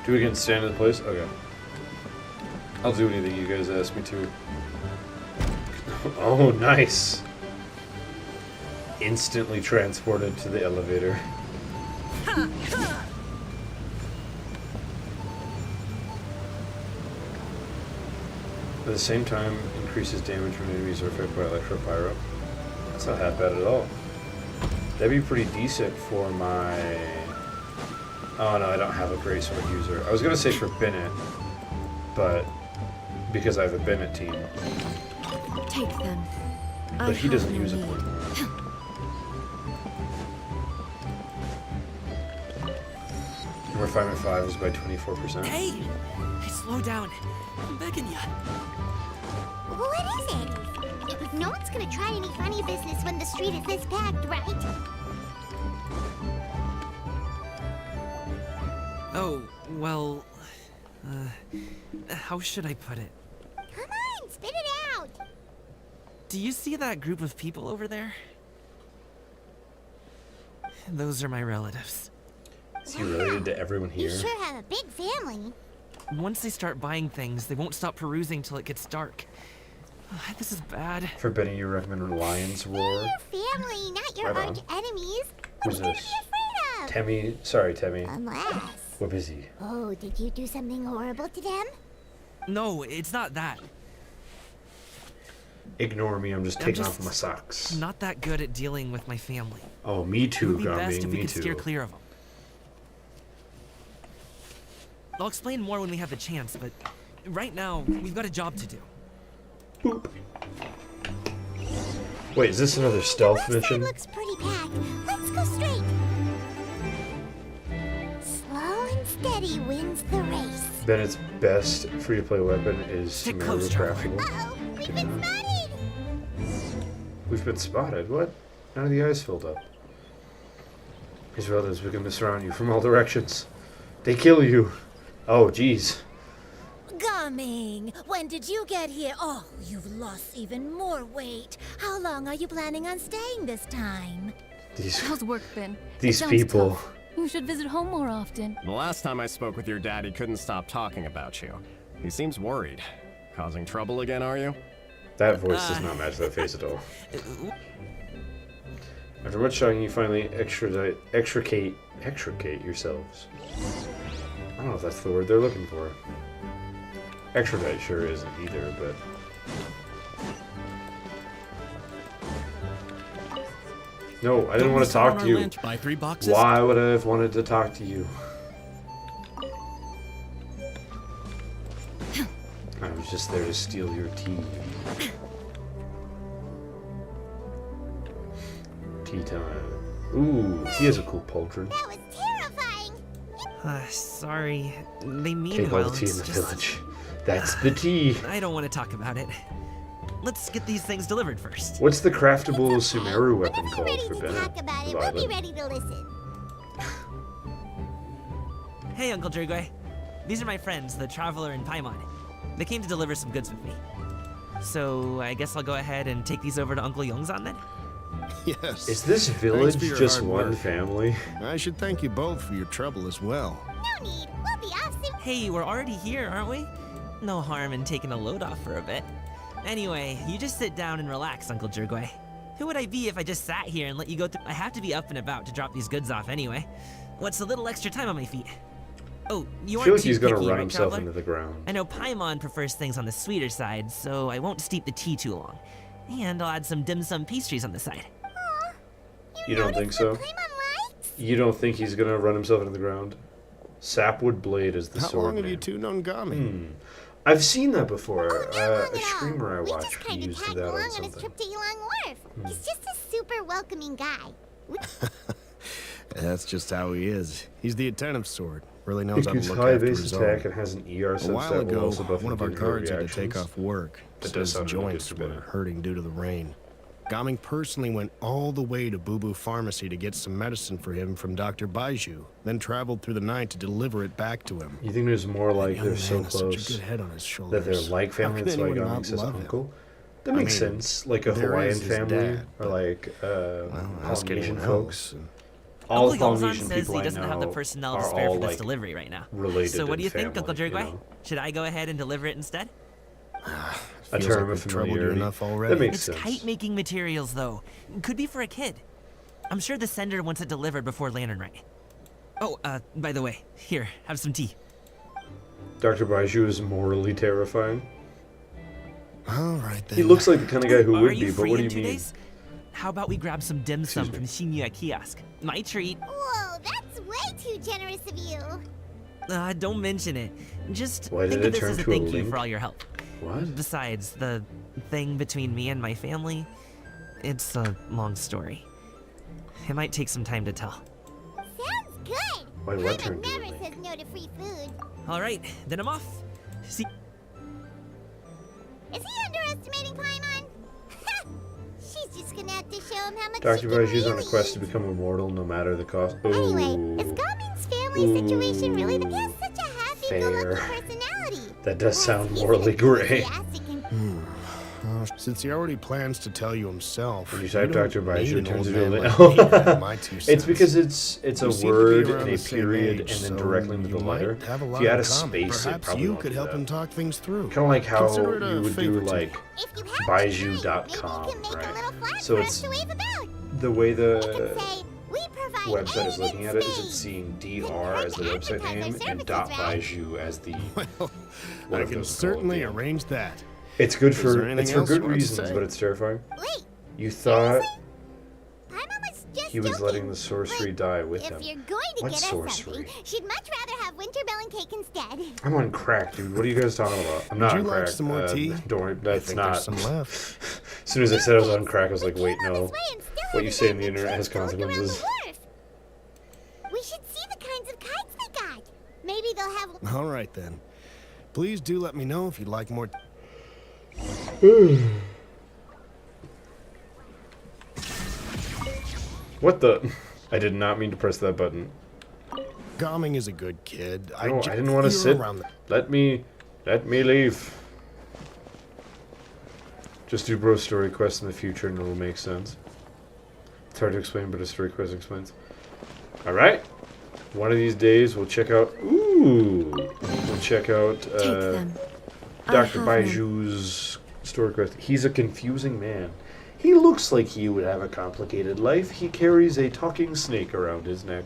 Do it again, stand in the place? Okay. I'll do anything you guys ask me to. Oh, nice. Instantly transported to the elevator. At the same time, increases damage when enemies are affected by electropyro. That's not that bad at all. That'd be pretty decent for my... Oh no, I don't have a great sword user. I was gonna say for Bennett, but because I have a Bennett team. Take them. But he doesn't use it anymore. Refinement 5 is by 24%. Hey! Slow down. I'm begging you. What is it? No one's gonna try any funny business when the street is this packed, right? Oh, well... how should I put it? Come on, spit it out! Do you see that group of people over there? Those are my relatives. Is he related to everyone here? You sure have a big family. Once they start buying things, they won't stop perusing till it gets dark. This is bad. For Benny, you recommend Lion's Roar? They're your family, not your Right arch enemies. Who's What are you this? afraid of? Temmie. Sorry, Temmie. Unless... We're busy. Oh, did you do something horrible to them? No, it's not that. Ignore me, I'm just taking off my socks. Not that good at dealing with my family. Oh, me too, It would be best Gumby, if we me could too. steer clear of them. I'll explain more when we have the chance, but right now, we've got a job to do. Boop. Wait, is this another stealth mission? Looks pretty packed. Let's go straight. Slow and steady wins the race. Bennett's best free-to-play weapon is summarily craftable. Uh-oh, we've been spotted. We've been spotted? What? None of the eyes filled up. His relatives begin to surround you from all directions. They kill you. Oh, jeez. Gumming, when did you get here? Oh, you've lost even more weight. How long are you planning on staying this time? How's work been? These It sounds people. tough. You should visit home more often. The last time I spoke with your dad, he couldn't stop talking about you. He seems worried. Causing trouble again, are you? That voice does not match that face at all. After much talking, you finally extricate yourselves. I don't know if that's the word they're looking for. Extradite sure isn't either, but... No, I didn't want to talk to you. Buy 3 boxes. Why would I have wanted to talk to you? I was just there to steal your tea. Tea time. Ooh, he has a cool pauldron. That was terrifying. Sorry. They mean Take all well. the tea in It's the just... village. That's the tea. I don't want to talk about it. Let's get these things delivered first. What's the craftable Sumeru weapon Whenever called you're ready for to Bennett? talk about it, we'll be ready to listen. Hey, Uncle Drugoi. These are my friends, the Traveler and Paimon. They came to deliver some goods with me. So, I guess I'll go ahead and take these over to Uncle Yongzan then? Yes. Is this village for your just hard one work. family? I should thank you both for your trouble as well. No need. We'll be off soon. Hey, we're already here, aren't we? No harm in taking a load off for a bit. Anyway, you just sit down and relax, Uncle Drugoi. Who would I be if I just sat here and let you go through? I have to be up and about to drop these goods off anyway. What's a little extra time on my feet? Oh, you I aren't feel like too he's gonna picky, run right, himself Traveler? into the ground. I know Paimon prefers things on the sweeter side, so I won't steep the tea too long. And I'll add some dim sum pastries on the side. You don't think so? You don't think he's gonna run himself into the ground? Sapwood blade is the How sword long have name. you two known Gami? I've seen that before. Not long A at all. streamer I We watched just kind of used tagged that along on on his something. trip to Yulong Wharf. He's just a super welcoming guy. That's just how he is. He's the attentive sort. Really knows how to It's look high after base his attack own. and has an ER A sense while that will ago, also buff one of our inferior guards had to reactions. take off work. That So does his sound really joints good to were me. hurting due to the rain. Gaming personally went all the way to Boo Boo Pharmacy to get some medicine for him from Dr. Baiju, then traveled through the night to deliver it back to him. You think there's more like Young they're so man has such a close good head on his that shoulders. they're like How family? could That's why anyone Gami not says love him? uncle. That I makes mean, sense. Like a there Hawaiian is his family dad, or like ask Polynesian anyone folks. else, and- All Uncle Yongzan Polynesian says people he I doesn't have the know personnel to are spare all for this like delivery right now. related So what do you in think, family, Uncle Drugoi? know? Should I go ahead and deliver it instead? A Feels term like of we've troubled you familiarity. enough already. That makes It's sense. kite making materials though. Could be for a kid. I'm sure the sender wants it delivered before Lantern Rite. Oh, by the way, here, have some tea. Dr. Baiju is morally terrifying. All right then. He looks like the kind of guy who Are would you be, but free what do in you 2 mean? days? How about we grab some dim sum from Excuse Shinya Kiosk? My treat. Whoa, that's way too generous of you. Don't mention it. Just Why think did of it this turn as a to a thank you link? for all your help. What? Besides, the thing between me and my family, it's a long story. It might take some time to tell. Sounds good. Why what Paimon turned to a never link? says no to free food. All right, then I'm off. See. Is he underestimating Paimon? She's just gonna have to show him how much Dr. she can Baiju's on a really quest to eat. become immortal no matter the cost. Anyway, is Ooh, Gamin's family situation really the... He has such a happy-go-lucky Fair. personality. that does sound He's morally an gray. enthusiastic and Since he already plans to tell you himself, When you type don't Dr. need Baiju, an it turns old into a man link. like me to add my 2 It's cents. because it's You a seem to be word around and a the same period age, and then so directly into the you letter. might have a lot If you add in a common. space, it Perhaps probably you won't could do help that. him talk things through. Kind of like how Consider it a you would do favor to like me. if you have Baiju.com, maybe you can make a right? little flag So for it's us to wave about. the way It can the say, we provide website is aid looking and at it is speed. it's seeing Couldn't DR hurt as the to website advertise our name and services, dot right? Baiju as the Well, I whatever can those are called, certainly yeah. arrange that. It's good Is for there anything it's for else you good want to reasons, say? but it's terrifying. Wait, You thought Paimon was just he was joking. letting the sorcery die with If him. you're going to What get us sorcery? something, she'd much rather have winterbell and cake instead. I'm on crack, dude. What are you guys talking about? I'm Would not you on like crack. some more tea? Don't worry, I that's think not. there's some left. As soon as I said I was on crack, I was like, wait, Came all no. this way and still What you haven't say on gotten the internet has trip to look around the consequences. wharf. We should see the kinds of kites they got. Maybe they'll have... All right then. Please do let me know if you'd like more. What the? I did not mean to press that button. Gaming is a good kid. No, I didn't want to you're sit. around the- Let me leave. Just do bro story quests in the future and it'll make sense. It's hard to explain, but a story quest explains. Alright. One of these days we'll check out... Ooh! We'll check out Take them. I Dr. have none. Baiju's story quest. He's a confusing man. He looks like he would have a complicated life. He carries a talking snake around his neck.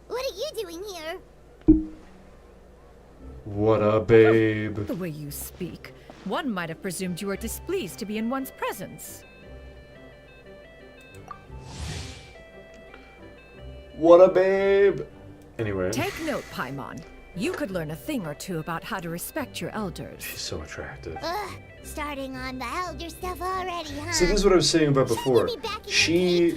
What are you doing here? What a babe. The way you speak, one might have presumed you were displeased to be in one's presence. What a babe! Anyway. Take note, Paimon. You could learn a thing or two about how to respect your elders. She's so attractive. Ugh, starting on the elder stuff already, huh? See, this is what I was saying about before. She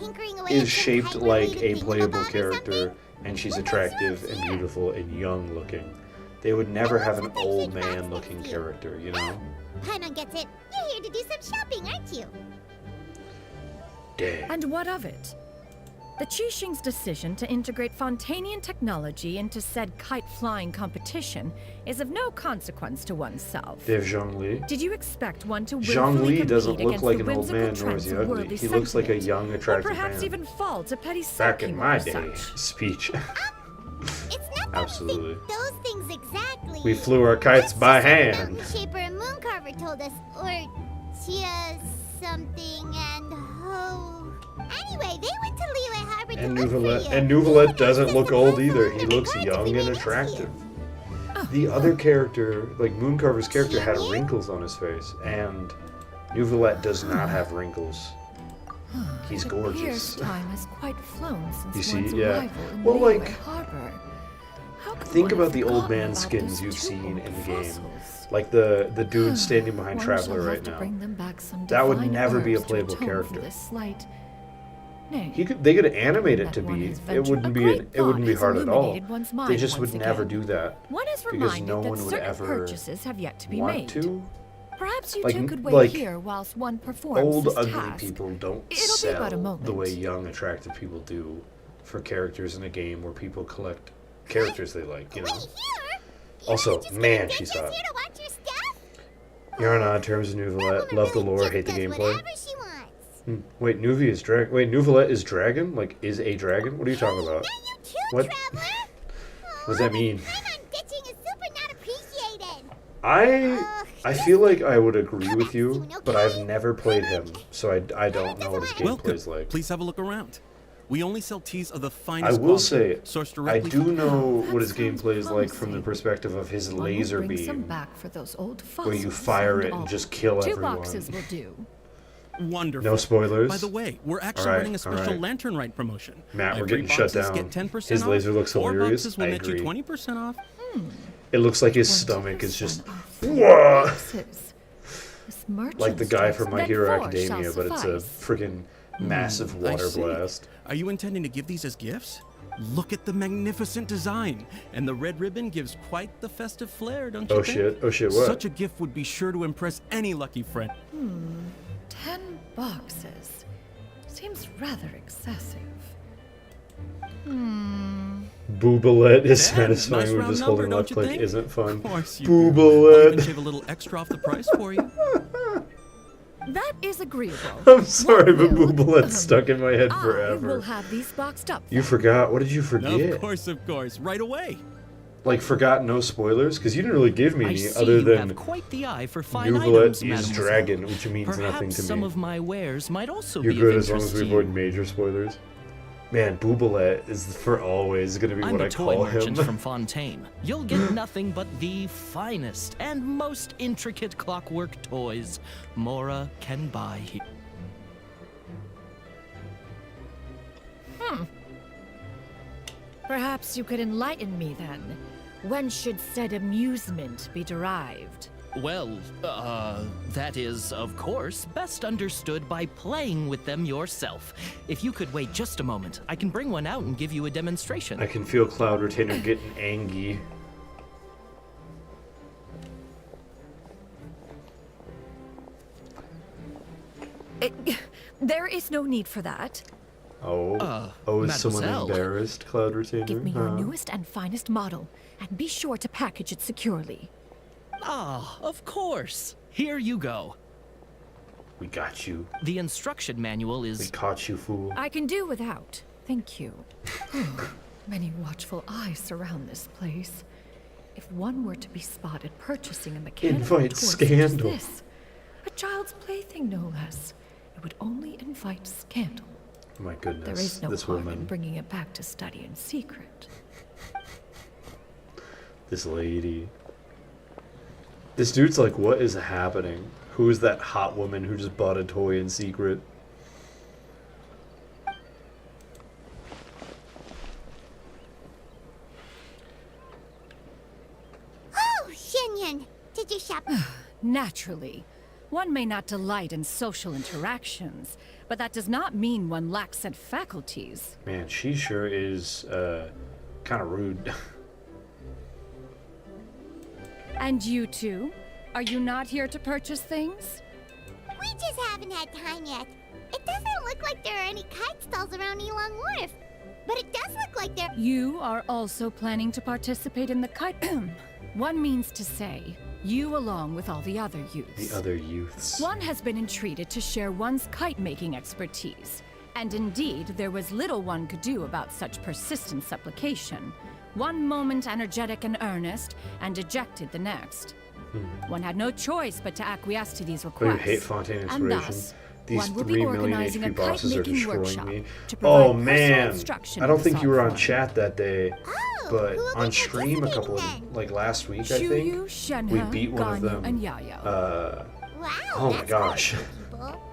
is shaped like a playable character, and she's attractive and beautiful and young looking. They would never have an old man looking character, you know? Paimon gets it. You're here to do some shopping, aren't you? Dang. And what of it? The Qixing's decision to integrate Fontanian technology into said kite-flying competition is of no consequence to oneself. They have Zhongli. Did you expect one to Zhongli willfully doesn't compete look like against an the old man, whimsical nor is he trends of ugly. worldly He looks like a sentiment? young, attractive Or perhaps man. even fall to petty Back sulking in my over day. such. Speech. It's not that Absolutely. we think those things exactly. We flew our kites by Just hand. Mountain Shaper and Mooncarver told us, or Tia something and Ho. Anyway, they went to Liyue Harbor to And look for Nouvelette. you. And Nouvelette doesn't look old either. He looks young and attractive. The other character, like Mooncarver's character, had wrinkles on his face, and Nouvelette does not have wrinkles. He's It gorgeous. appears time has quite flown since You see, one's yeah. arrival in Well, Liyue like, Harbor. How could think one about have the old forgotten man about skins those you've two seen old in the game. fossils? Like the dude standing behind One Traveler shall have right to now. bring them back some That would divine never be a herbs to playable atone for character. this slight. Nay, They could animate it that to one be. has it ventured- wouldn't a be great it wouldn't be thought hard has at all. illuminated one's They mind just would once never again. do that One is because reminded no that one would certain ever purchases have yet to be want made. to. Perhaps you Like- two could wait like, here whilst one performs Old this ugly task. people don't It'll be about a sell moment. the way young attractive people do for characters in a game where people collect characters they like, you know. Also, man, she's hot. Here to watch your stuff? You're on odd terms with Nouvelette. Love the lore, hate the gameplay. Whatever she wants. Wait, Nuvi is drag. Wait, Nouvelette is dragon? Like, is a dragon? What are you talking about? You too, What? Traveler. What does that mean? Paimon ditching is super not appreciated. I feel like I would agree with you, but I've never played him, so I don't know what his gameplay is like. Please have a look around. We only sell teas of the I finest will quality, say, sourced I directly do from- know what his gameplay is like from the perspective of his One will laser bring some beam, back for those old where you fossils fire it all. and just kill Two everyone. boxes will do. Wonderful. No spoilers. By the way, we're actually Alright, running a special alright. Lantern Rite promotion. Matt, Buy we're 3 getting shut boxes, down. Get 10% His off. laser looks 4 hilarious. boxes will I net you agree. 20% off. It looks like his stomach is just whoa, like the guy from My Hero Academia, but it's a freaking massive I water see. blast. Are you intending to give these as gifts? Look at the magnificent design, and the red ribbon gives quite the festive flair, don't you Oh think? shit! Oh shit! What? Such a gift would be sure to impress any lucky friend. 10 boxes. Seems rather excessive. Boobalette is Damn, nice satisfying when round just number, holding don't left you click think? isn't fun. Of course you do. I'll even Boobalette. shave a little extra off the price for you. That is agreeable. I'm sorry, but What will- Boobalette's stuck in my head I will forever. have these boxed up. You forgot? What did you forget? Of course, right away. Like forgot no spoilers? Because you didn't really give me I any see other you than have quite the eye for fine Nouvelette items, is mademoiselle. dragon, which means Perhaps nothing to some me. of my wares might also You're be good of as long as interest we to you. avoid major spoilers. Man, Boobalette is for always going to be I'm what a I toy call merchant him. from Fontaine. You'll get nothing but the finest and most intricate clockwork toys Mora can buy here. Perhaps you could enlighten me then. When should said amusement be derived? Well, that is, of course, best understood by playing with them yourself. If you could wait just a moment, I can bring one out and give you a demonstration. I can feel Cloud Retainer getting angry. There is no need for that. Oh, oh, is someone mademoiselle. embarrassed, Cloud Retainer? Give me your Huh? newest and finest model, and be sure to package it securely. Ah, of course. Here you go. We got you. The instruction manual We is... caught you, fool. I can do without. Thank you. Many watchful eyes surround this place. If one were to be spotted purchasing a mechanical Invite toy such as scandal. this, a child's plaything no less, it would only invite scandal. My goodness, There is no this harm in woman, bringing it back to study in secret. this lady. This dude's like, what is happening? Who is that hot woman who just bought a toy in secret? Naturally. One may not delight in social interactions, but that does not mean one lacks said faculties. Man, she sure is kind of rude. And you two? Are you not here to purchase things? We just haven't had time yet. It doesn't look like there are any kite stalls around Elon Wharf, but it does look like there... You are also planning to participate in the kite... One means to say, you along with all the other youths. The other youths. One has been entreated to share one's kite-making expertise, and indeed, there was little one could do about such persistent supplication. One moment energetic and earnest, and dejected the next. One had no choice but to acquiesce to these requests. Wait, hate Fontaine and inspiration. thus, These one will 3 be million organizing HP a bosses are kite-making destroying workshop me. to provide Oh personal man, instruction I in don't this think you art were on form. chat that day, but who will on be stream a couple participating of, like last week I Shuyu, think, Shenhe, we beat one of Ganyu, them. and Yayo. Wow, Oh my that's gosh. quite a few people.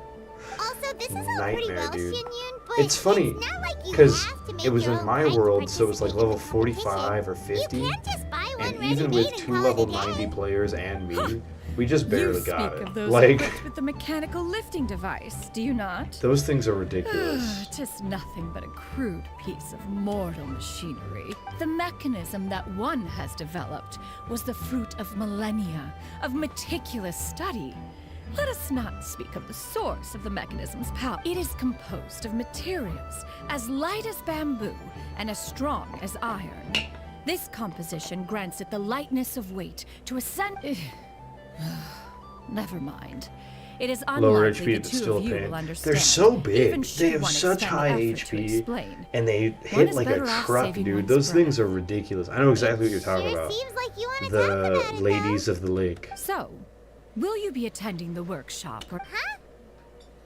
Also, this is all pretty Nightmare, well, dude. Xinyun, but It's funny it's not like you because have to make it was your in own my kite to world, so it was like participate level in the competition. 45 or 50, You can't just buy one and ready even made with and 2 call it level a day. 90 players and me, we just barely You got speak it. of those Like, equipped with the mechanical lifting device, do you not? those things are ridiculous. Tis nothing but a crude piece of mortal machinery. The mechanism that one has developed was the fruit of millennia of meticulous study. Let us not speak of the source of the mechanism's power. It is composed of materials as light as bamboo and as strong as iron. This composition grants it the lightness of weight to ascend... Never mind. It is Lower unlikely HP, the but two still of a you pain. will understand. They're so big. Even should They have one such expend high effort to HP, explain. and they One hit is like a better off truck, saving dude. one's Those breath. things are ridiculous. I know exactly what you're talking Sure about. seems like you want to talk The about it, ladies of the lake. So, will you be attending the workshop? Or... Huh?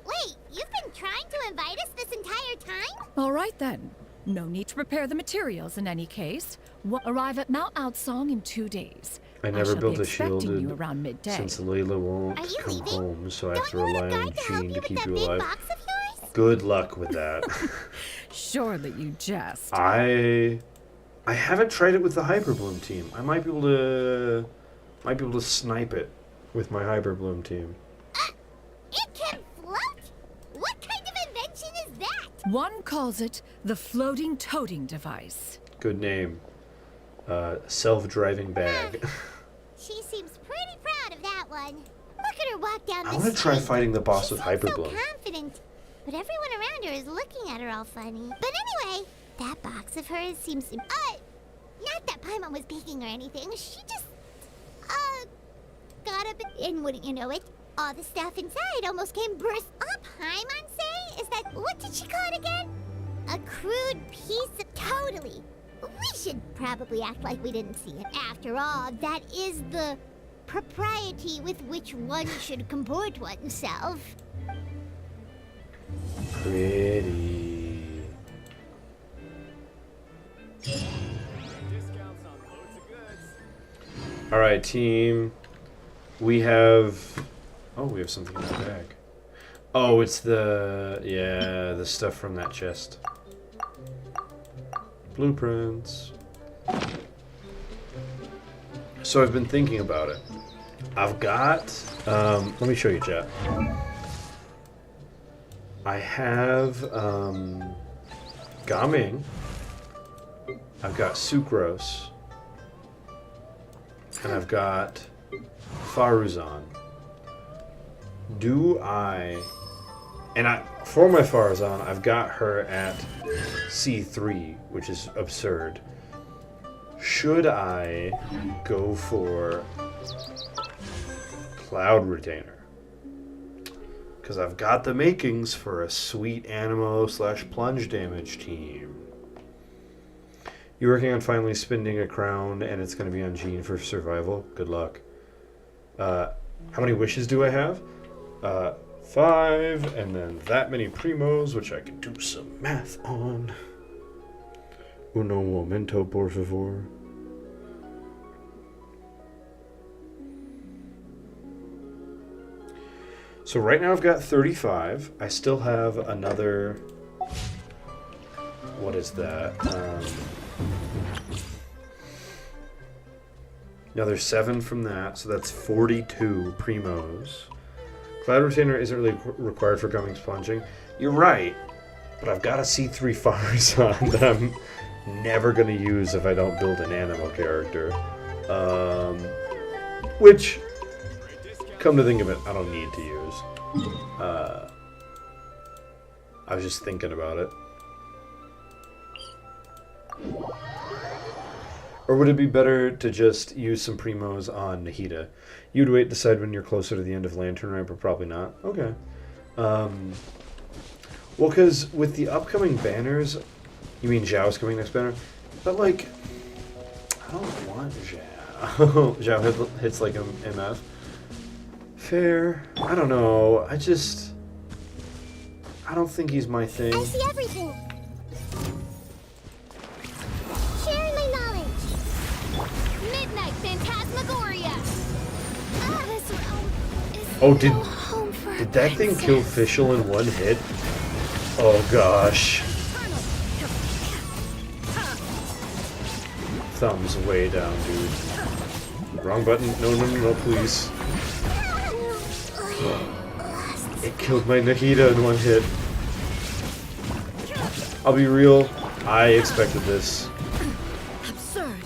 Wait, you've been trying to invite us this entire time? All right then. No need to prepare the materials in any case. Arrive at Mount Outsong in 2 days. I never shall built be a shield expecting you around midday. since Layla won't Are you come leaving? home, so I have Don't to you want rely a on guide to help Gene you to with keep that you big alive. box of yours? Good luck with that. Surely you jest. I haven't tried it with the Hyperbloom team. I might be able to snipe it with my Hyperbloom team. It can float? What kind of invention is that? One calls it the floating toting device. Good name. Self-driving bag. She seems pretty proud of that one. Look at her walk down the I want to try street. fighting the boss She with seems Hyperbloom. so confident, but everyone around her is looking at her all funny. But anyway, that box of hers seems... not that Paimon was peeking or anything. She just... got up and wouldn't you know it, all the stuff inside almost came burst up. Paimon say? Is that... what did she call it again? A crude piece of... Totally. We should probably act like we didn't see it. After all, that is the propriety with which one should comport oneself. Pretty. All right, team. We have... oh, we have something in the bag. Oh, it's the stuff from that chest. Blueprints. So I've been thinking about it. I've got... let me show you, chat. I have Gaming. I've got Sucrose. And I've got Faruzan. Do I... and for my Faruzan, I've got her at C3, which is absurd. Should I go for Cloud Retainer? Because I've got the makings for a sweet Animo / plunge damage team. You're working on finally spending a crown, and it's going to be on Gene for survival. Good luck. How many wishes do I have? 5, and then that many primos, which I can do some math on. Uno momento, por favor. So right now I've got 35. I still have another... what is that? Now there's 7 from that, so that's 42 primos. Cloud Retainer isn't really required for Gumming's plunging. You're right, but I've got a C3 Farazan that I'm never going to use if I don't build an animal character. Which, come to think of it, I don't need to use. I was just thinking about it. Or would it be better to just use some primos on Nahida? You'd wait, decide when you're closer to the end of Lantern Rite, but probably not. Okay. Well, because with the upcoming banners, you mean Zhao's coming next banner? But, like, I don't want Zhao. Zhao hits like MF. Fair. I don't know. I don't think he's my thing. I see everything. Sharing my knowledge. Midnight Phantasmagoria. This realm is Oh, no home for did that thing kill Fischl in one hit? Oh gosh. Thumbs way down, dude. Wrong button. No, no, no, no, please. It killed my Nahida in one hit. I'll be real, I expected this. Absurd.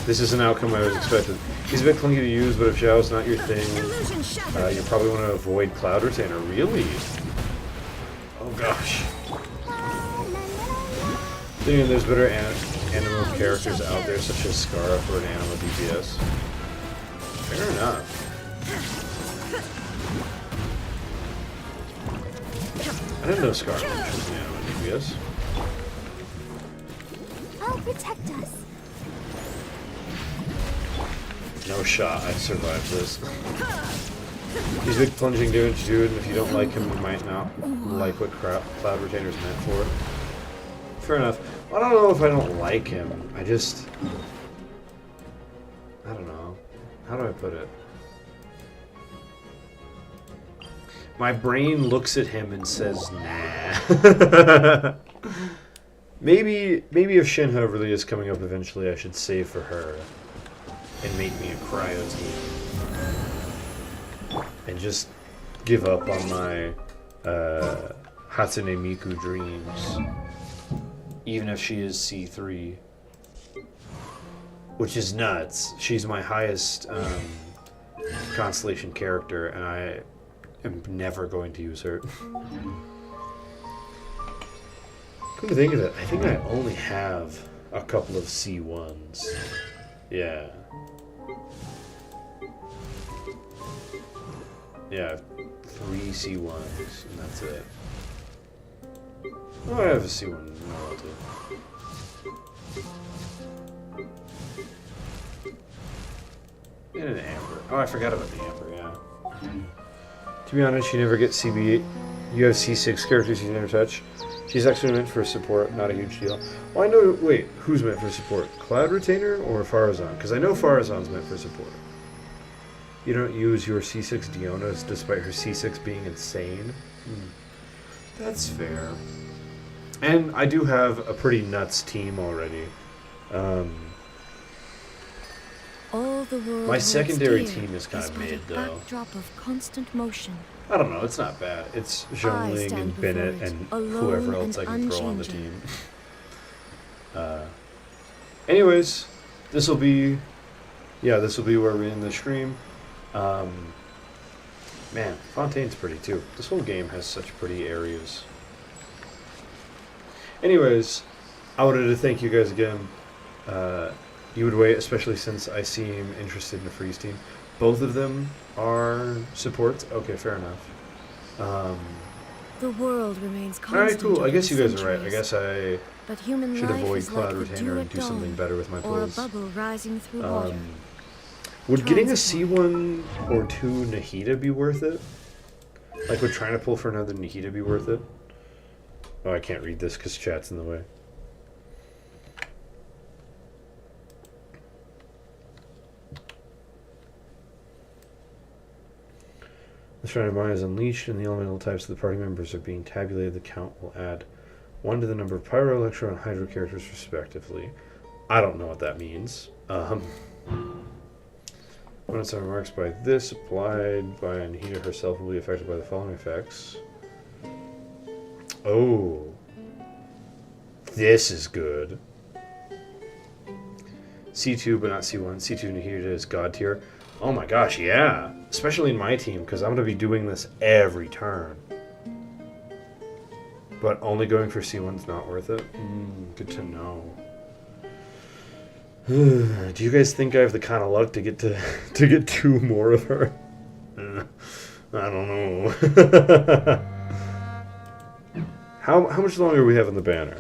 This is an outcome I was expected. He's a bit clunky to use, but if Zhao's not your thing, you probably want to avoid Cloud Retainer. Really? Oh gosh. Thinking there's better animal characters out there, such as Scarra for an animal DPS. Fair enough. I didn't know Scarra was an animal DPS. I'll protect us. No shot, I survived this. He's big plunging damage dude, and if you don't like him, you might not like what Cloud Retainer's meant for. Fair enough. I don't know if I don't like him. I don't know. How do I put it? My brain looks at him and says, nah. Maybe if Shinha really is coming up eventually, I should save for her and make me a cryo team. And just give up on my Hatsune Miku dreams. Even if she is C3. Which is nuts. She's my highest constellation character, and I am never going to use her. Come to think of it, I think I only have a couple of C1s. Yeah. Yeah, 3 C1s, and that's it. Oh, I have a C1 relative. And an Amber. Oh, I forgot about the Amber, yeah. To be honest, you never get CB. You have C6 characters you never touch. She's actually meant for support, not a huge deal. Well, I know, wait, who's meant for support? Cloud Retainer or Farazan? Because I know Farazan's meant for support. You don't use your C6 Dionas despite her C6 being insane? That's fair. And I do have a pretty nuts team already. All the world My secondary holds dear team is kind of mid, but a though. backdrop of constant motion. I don't know, it's not bad. It's Zhongling stand and before Bennett it, and alone whoever else I and can throw on the unchanging. team. Anyways, this will be where we end the stream. Man, Fontaine's pretty too. This whole game has such pretty areas. Anyways, I wanted to thank you guys again. You would wait, especially since I seem interested in the Freeze team. Both of them are supports. Okay, fair enough. The world remains constant. Alright, cool. I guess you guys are right. I centuries. guess I But human should life avoid is Cloud like the Retainer dew and at do something dawn, better with my or a pulls. bubble rising through water. Would getting a C1 or 2 Nahida be worth it? Like, would trying to pull for another Nahida be worth it? Oh, I can't read this because chat's in the way. The Shrine of Mine is unleashed and the elemental types of the party members are being tabulated. The count will add 1 to the number of Pyro, Electro, and Hydro characters respectively. I don't know what that means. When it's remarks by this applied by Nahida herself will be affected by the following effects. Oh. This is good. C2 but not C1. C2 Nahida is God tier. Oh my gosh, yeah. Especially in my team, because I'm going to be doing this every turn. But only going for C1's not worth it? Good to know. Do you guys think I have the kind of luck to get to get 2 more of her? I don't know. How much longer do we have on the banner?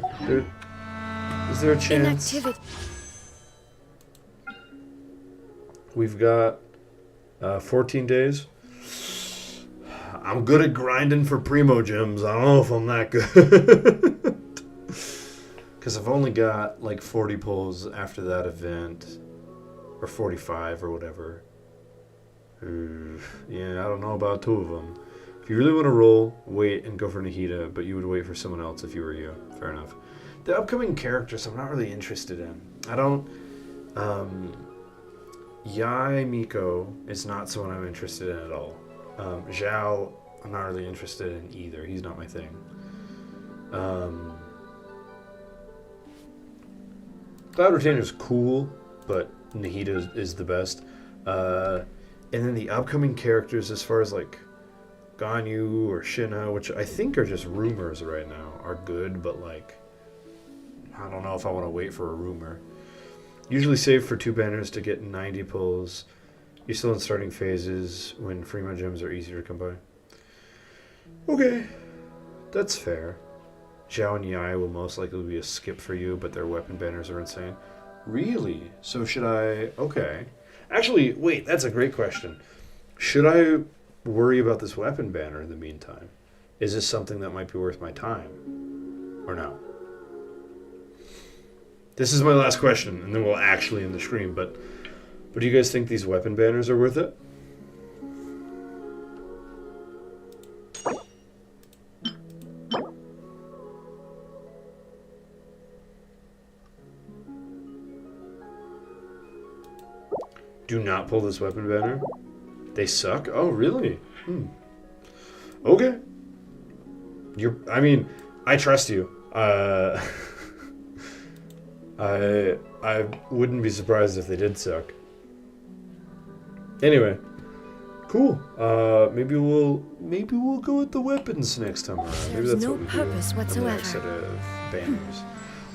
Is there a chance? Inactivity. We've got 14 days. I'm good at grinding for primo gems. I don't know if I'm that good. Because I've only got like 40 pulls after that event. Or 45 or whatever. Yeah, I don't know about 2 of them. If you really want to roll, wait and go for Nahida, but you would wait for someone else if you were you. Fair enough. The upcoming characters I'm not really interested in. I don't... Yai Miko is not someone I'm interested in at all. Zhao, I'm not really interested in either. He's not my thing. Cloud Retainer's cool, but Nahida is the best. And then the upcoming characters, as far as like Ganyu or Shinha, which I think are just rumors right now, are good, but like, I don't know if I want to wait for a rumor. Usually save for 2 banners to get 90 pulls. You're still in starting phases when Freema gems are easier to come by. Okay, that's fair. Zhao and Yai will most likely be a skip for you, but their weapon banners are insane. Really? So should I... Okay. Actually, wait, that's a great question. Should I worry about this weapon banner in the meantime? Is this something that might be worth my time? Or no? This is my last question, and then we'll actually end the stream, but do you guys think these weapon banners are worth it? Do not pull this weapon banner. They suck? Oh, really? Okay. I mean, I trust you. I wouldn't be surprised if they did suck. Anyway, cool. Maybe we'll go with the weapons next time around. Maybe There's that's no what we purpose do on the next set whatsoever. of banners.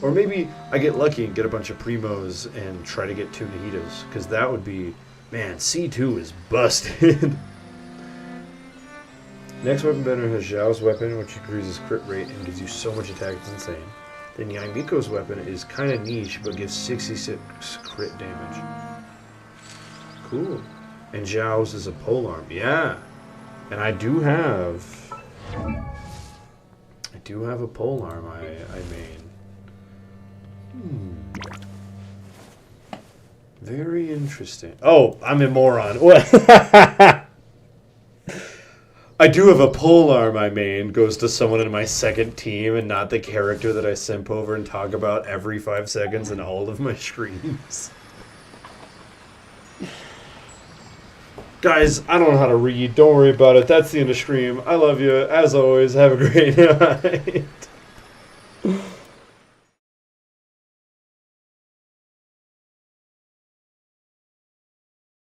Or maybe I get lucky and get a bunch of primos and try to get 2 Nahidas, because that would be, man, C2 is busted. Next weapon banner has Zhao's weapon, which increases crit rate and gives you so much attack, it's insane. Then Yai Miko's weapon is kind of niche, but gives 66 crit damage. Cool. And Zhao's is a polearm. Yeah. And I do have a polearm I made. Very interesting. Oh, I'm a moron. What? I do have a polearm I made. Goes to someone in my second team and not the character that I simp over and talk about every 5 seconds in all of my streams. Guys, I don't know how to read. Don't worry about it. That's the end of stream. I love you. As always, have a great night.